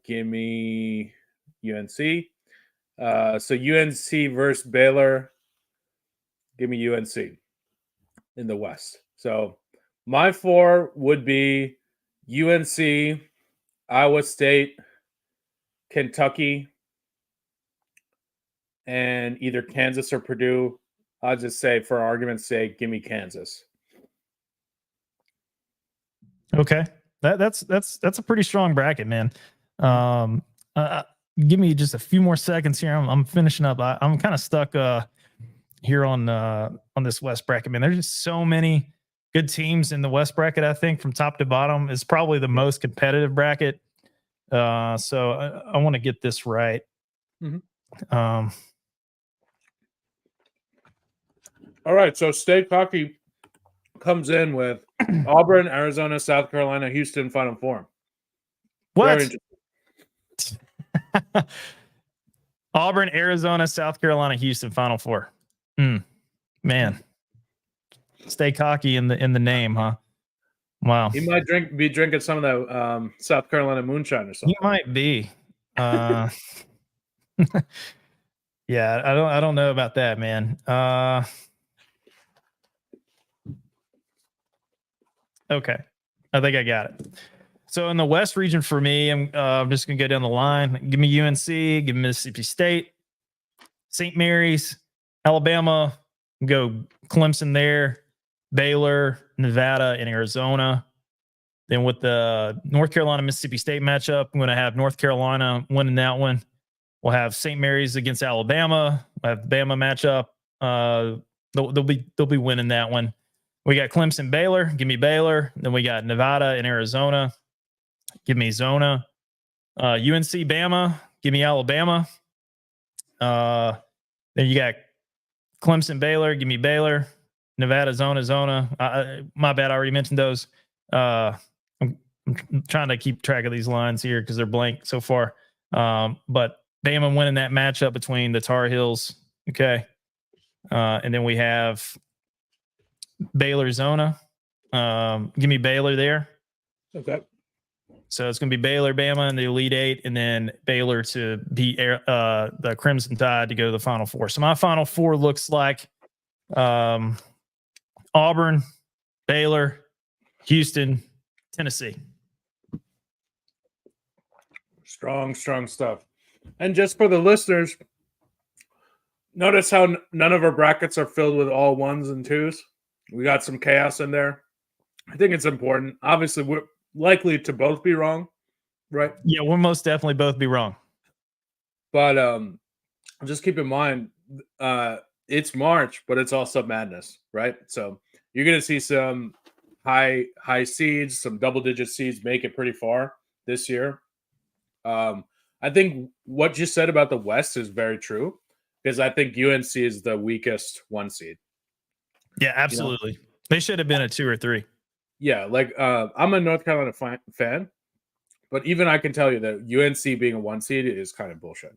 Give me UNC. So UNC versus Baylor. Give me UNC in the West. So my 4 would be UNC, Iowa State, Kentucky, and either Kansas or Purdue. I'll just say, for argument's sake, give me Kansas. Okay, that's a pretty strong bracket, man. Give me just a few more seconds here. I'm finishing up. I'm kind of stuck here on this West bracket, man. There's just so many good teams in the West bracket. I think from top to bottom is probably the most competitive bracket. So I want to get this right. Mm-hmm. All right, so State Hockey comes in with Auburn, Arizona, South Carolina, Houston, Final Four. What? Auburn, Arizona, South Carolina, Houston, Final Four. Man, stay cocky in the name, huh? Wow. He might be drinking some of that South Carolina moonshine or He something. might be. Yeah, I don't know about that, man. Okay. I think I got it. So in the West region for me, I'm just gonna go down the line. Give me UNC, give me Mississippi State, St. Mary's, Alabama, go Clemson there, Baylor, Nevada, and Arizona. Then with the North Carolina Mississippi State matchup, I'm going to have North Carolina winning that one. We'll have St. Mary's against Alabama. We'll have the Bama matchup. They'll be winning that one. We got Clemson, Baylor. Give me Baylor. Then we got Nevada and Arizona. Give me Zona. UNC, Bama. Give me Alabama. Then you got Clemson, Baylor. Give me Baylor. Nevada, Zona. My bad. I already mentioned those. I'm trying to keep track of these lines here because they're blank so far. But Bama winning that matchup between the Tar Heels. Okay. And then we have Baylor, Zona. Give me Baylor there. Okay. So it's going to be Baylor, Bama in the Elite Eight, and then Baylor to beat the Crimson Tide to go to the Final Four. So my Final Four looks like Auburn, Baylor, Houston, Tennessee. Strong stuff. And just for the listeners, notice how none of our brackets are filled with all ones and twos. We got some chaos in there. I think it's important. Obviously, we're likely to both be wrong, right? Yeah, we'll most definitely both be wrong. But just keep in mind, it's March, but it's also madness, right? So you're going to see some high seeds, some double-digit seeds make it pretty far this year. I think what you said about the West is very true because I think UNC is the weakest one seed. Yeah, absolutely. You know? They should have been a 2 or 3. Yeah, like I'm a North Carolina fan, but even I can tell you that UNC being a 1 seed is kind of bullshit.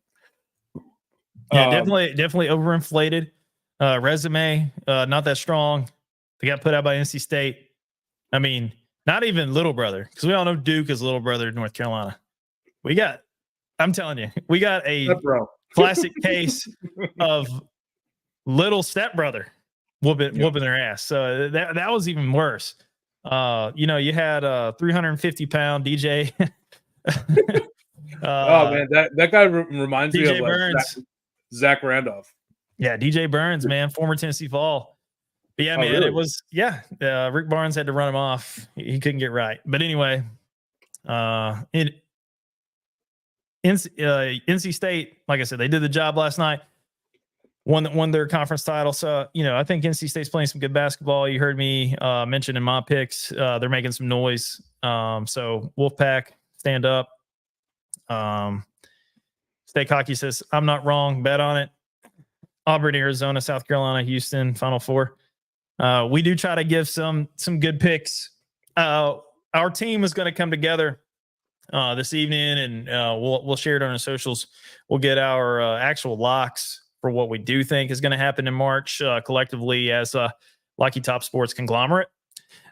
Yeah, definitely overinflated. Resume, not that strong. They got put out by NC State. I mean, not even little brother, because we all know Duke is little brother to North Carolina. I'm telling you, we got a classic case of little stepbrother whooping their ass. So that was even worse. You had 350-pound DJ. Oh man, that guy reminds DJ me of Burns. Zach Randolph. Yeah, DJ Burns, man, former Tennessee Vol. But yeah, man, really? It was Rick Barnes had to run him off. He couldn't get right. But anyway, NC State, like I said, they did the job last night. Won their conference title. So, I think NC State's playing some good basketball. You heard me mention in my picks. They're making some noise. So Wolfpack, stand up. State Hockey says, I'm not wrong. Bet on it. Auburn, Arizona, South Carolina, Houston, Final Four. We do try to give some good picks. Our team is going to come together this evening, and we'll share it on our socials. We'll get our actual locks for what we do think is going to happen in March collectively as a Lucky Top Sports conglomerate.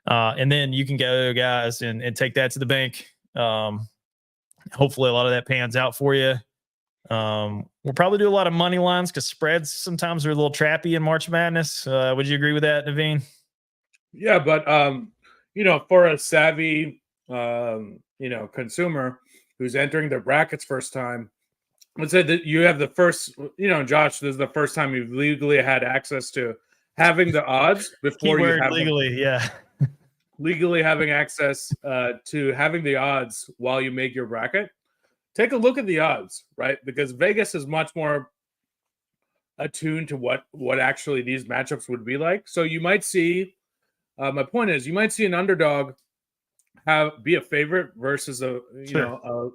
And then you can go, guys, and take that to the bank. Hopefully a lot of that pans out for you. We'll probably do a lot of money lines because spreads sometimes are a little trappy in March Madness. Would you agree with that, Naveen? Yeah, but for a savvy consumer who's entering their brackets first time, let's say that you have the first, Josh, this is the first time you've legally had access to having the odds before Keyword you have legally, legally having access to having the odds while you make your bracket. Take a look at the odds, right? Because Vegas is much more attuned to what actually these matchups would be like. So you might see, my point is, you might see an underdog be a favorite versus a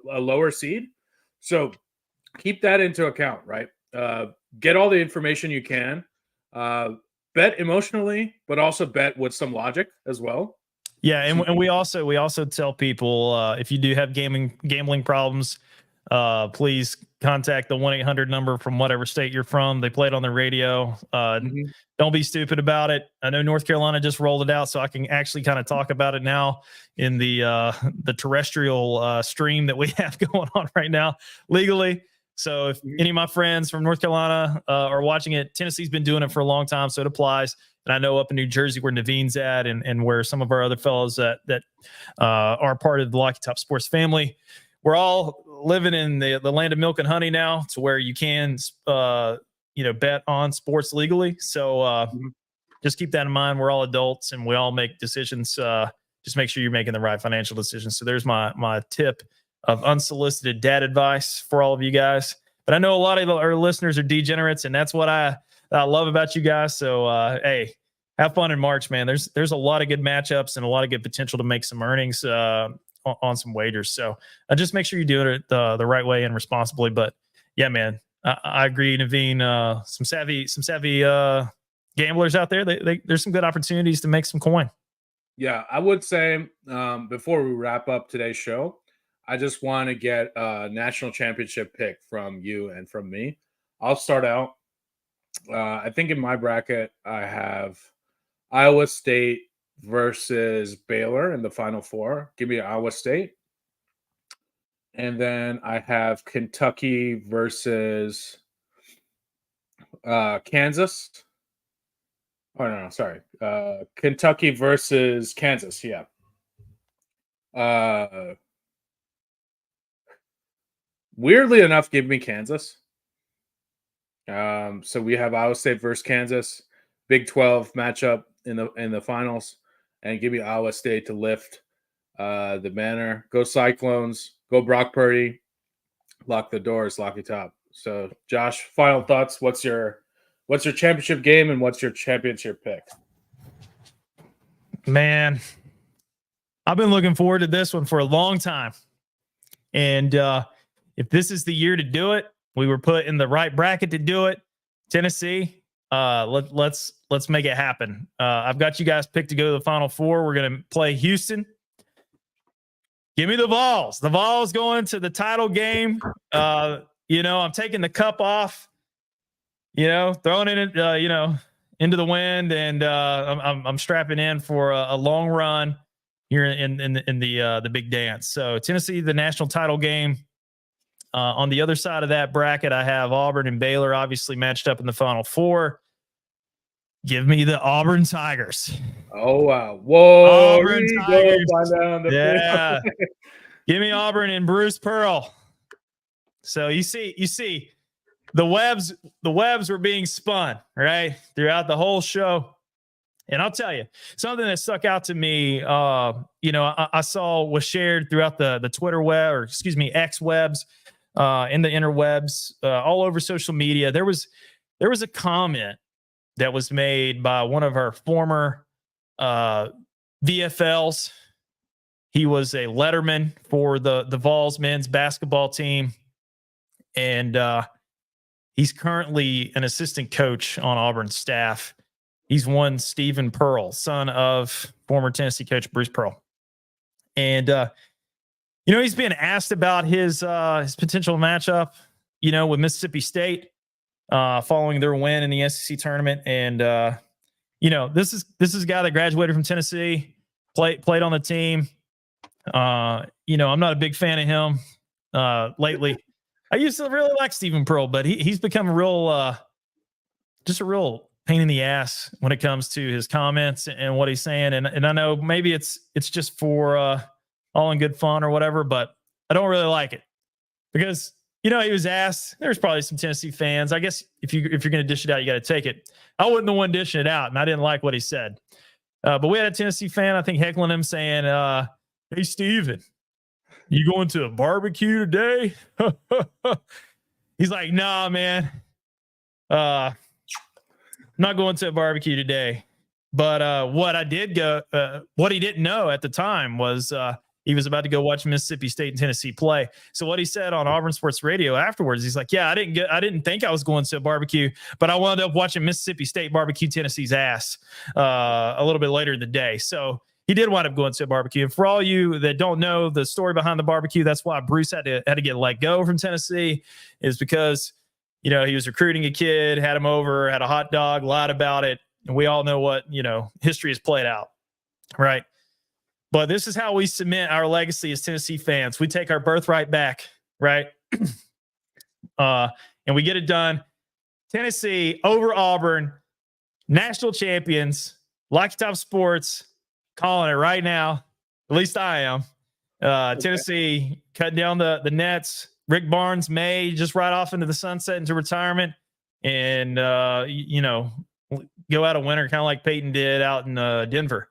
lower seed. So keep that into account, right? Get all the information you can. Bet emotionally, but also bet with some logic as well. Yeah, and we also tell people if you do have gambling problems, please contact the 1-800 number from whatever state you're from. They play it on the radio. Mhm. Don't be stupid about it. I know North Carolina just rolled it out, so I can actually kind of talk about it now in the terrestrial stream that we have going on right now legally. So if any of my friends from North Carolina are watching it, Tennessee's been doing it for a long time, so it applies. And I know up in New Jersey where Naveen's at and where some of our other fellows that are part of the Lucky Top Sports family, we're all living in the land of milk and honey now, to where you can bet on sports legally. So just keep that in mind. We're all adults and we all make decisions. Just make sure you're making the right financial decisions. So there's my tip of unsolicited dad advice for all of you guys. But I know a lot of our listeners are degenerates, and that's what I love about you guys. So hey, have fun in March, man. There's a lot of good matchups and a lot of good potential to make some earnings on some wagers. So just make sure you do it the right way and responsibly. But yeah, man, I agree, Naveen. Some savvy gamblers out there. There's some good opportunities to make some coin. Yeah, I would say before we wrap up today's show, I just want to get a national championship pick from you and from me. I'll start out. I think in my bracket, I have Iowa State versus Baylor in the Final Four. Give me Iowa State. And then I have Kentucky versus Kansas. Oh, no, sorry. Kentucky versus Kansas, yeah. Weirdly enough, give me Kansas. So we have Iowa State versus Kansas, Big 12 matchup in the finals, and give me Iowa State to lift the banner. Go Cyclones, go Brock Purdy, lock the doors, Lucky Top. So Josh, final thoughts. What's your championship game and what's your championship pick? Man, I've been looking forward to this one for a long time. And if this is the year to do it, we were put in the right bracket to do it. Tennessee, let's make it happen. I've got you guys picked to go to the Final Four. We're going to play Houston. Give me the Vols. The Vols going to the title game. I'm taking the cup off, throwing it, into the wind, and I'm strapping in for a long run here in the big dance. So Tennessee, the national title game. On the other side of that bracket, I have Auburn and Baylor obviously matched up in the Final Four. Give me the Auburn Tigers. Oh, wow. Whoa. Auburn Tigers. Yeah. Give me Auburn and Bruce Pearl. So you see the webs were being spun, right? Throughout the whole show. And I'll tell you, something that stuck out to me, I saw was shared throughout the Twitter web, or excuse me, X webs, in the interwebs, all over social media. There was a comment that was made by one of our former VFLs. He was a letterman for the Vols men's basketball team, and he's currently an assistant coach on Auburn's staff. He's one Stephen Pearl, son of former Tennessee coach Bruce Pearl. And, he's being asked about his potential matchup, with Mississippi State following their win in the SEC tournament. And, this is a guy that graduated from Tennessee, played on the team. I'm not a big fan of him lately. I used to really like Stephen Pearl, but he's become a real pain in the ass when it comes to his comments and what he's saying. And I know maybe it's just for all in good fun or whatever, but I don't really like it because, he was asked, there's probably some Tennessee fans. I guess if you're going to dish it out, you got to take it. I wasn't the one dishing it out, and I didn't like what he said. But we had a Tennessee fan, I think, heckling him saying, hey, Steven, you going to a barbecue today? He's like, nah, man. I'm not going to a barbecue today. But what he didn't know at the time was he was about to go watch Mississippi State and Tennessee play. So what he said on Auburn Sports Radio afterwards, he's like, yeah, I didn't think I was going to a barbecue, but I wound up watching Mississippi State barbecue Tennessee's ass a little bit later in the day. So he did wind up going to a barbecue. And for all you that don't know the story behind the barbecue, that's why Bruce had to get let go from Tennessee, is because, he was recruiting a kid, had him over, had a hot dog, lied about it. And we all know what, history has played out. Right. But this is how we cement our legacy as Tennessee fans. We take our birthright back. Right. And we get it done. Tennessee over Auburn, national champions, Lucky Top Sports, calling it right now. At least I am. Tennessee cutting down the nets. Rick Barnes may just ride off into the sunset into retirement and, go out a winner, kind of like Peyton did out in Denver.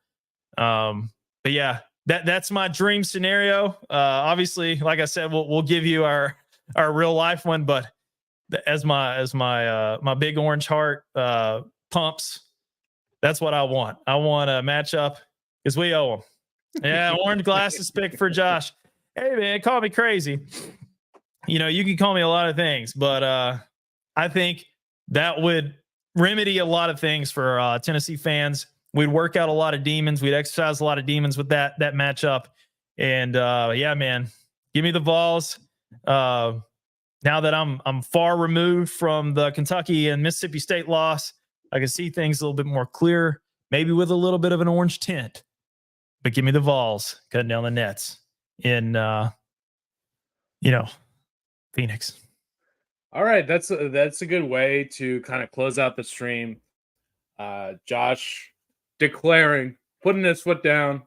But yeah, that's my dream scenario. Obviously, like I said, we'll give you our real life one, but as my big orange heart pumps, that's what I want. I want a matchup because we owe them. Yeah, orange glasses pick for Josh. Hey man, call me crazy. You can call me a lot of things, but I think that would remedy a lot of things for Tennessee fans. We'd work out a lot of demons. We'd exercise a lot of demons with that matchup. And yeah, man, give me the Vols. Now that I'm far removed from the Kentucky and Mississippi State loss, I can see things a little bit more clear, maybe with a little bit of an orange tint. But give me the Vols cutting down the nets in Phoenix. All right, that's a good way to kind of close out the stream. Josh declaring, putting his foot down,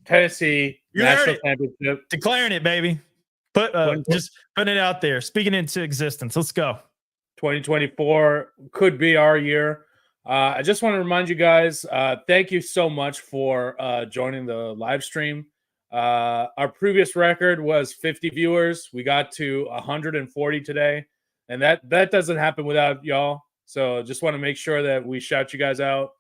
Tennessee national championship, declaring it, baby. Just putting it out there, speaking into existence. Let's go. 2024 could be our year. I just want to remind you guys, thank you so much for joining the live stream. Our previous record was 50 viewers. We got to 140 today, and that doesn't happen without y'all. So just want to make sure that we shout you guys out.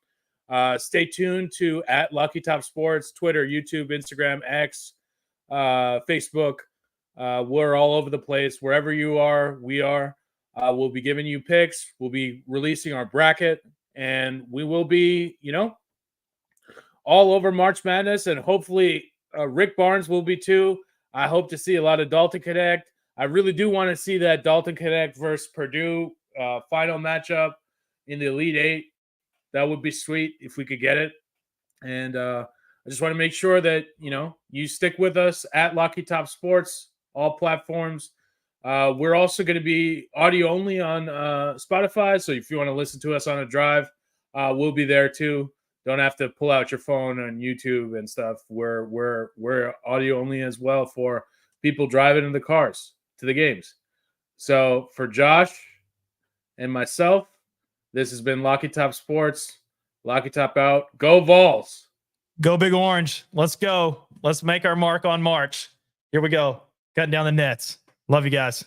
Stay tuned to @LuckyTopSports, Twitter, YouTube, Instagram, X, Facebook. We're all over the place. Wherever you are, we are. We'll be giving you picks. We'll be releasing our bracket, and we will be, all over March Madness, and hopefully Rick Barnes will be too. I hope to see a lot of Dalton Connect. I really do want to see that Dalton Connect versus Purdue final matchup in the Elite Eight. That would be sweet if we could get it. And I just want to make sure that, you stick with us at Lucky Top Sports, all platforms. We're also going to be audio only on Spotify. So if you want to listen to us on a drive, we'll be there too. Don't have to pull out your phone on YouTube and stuff. We're audio only as well for people driving in the cars to the games. So for Josh and myself, this has been Lucky Top Sports. Lucky Top out. Go Vols. Go Big Orange. Let's go. Let's make our mark on March. Here we go. Cutting down the nets. Love you guys.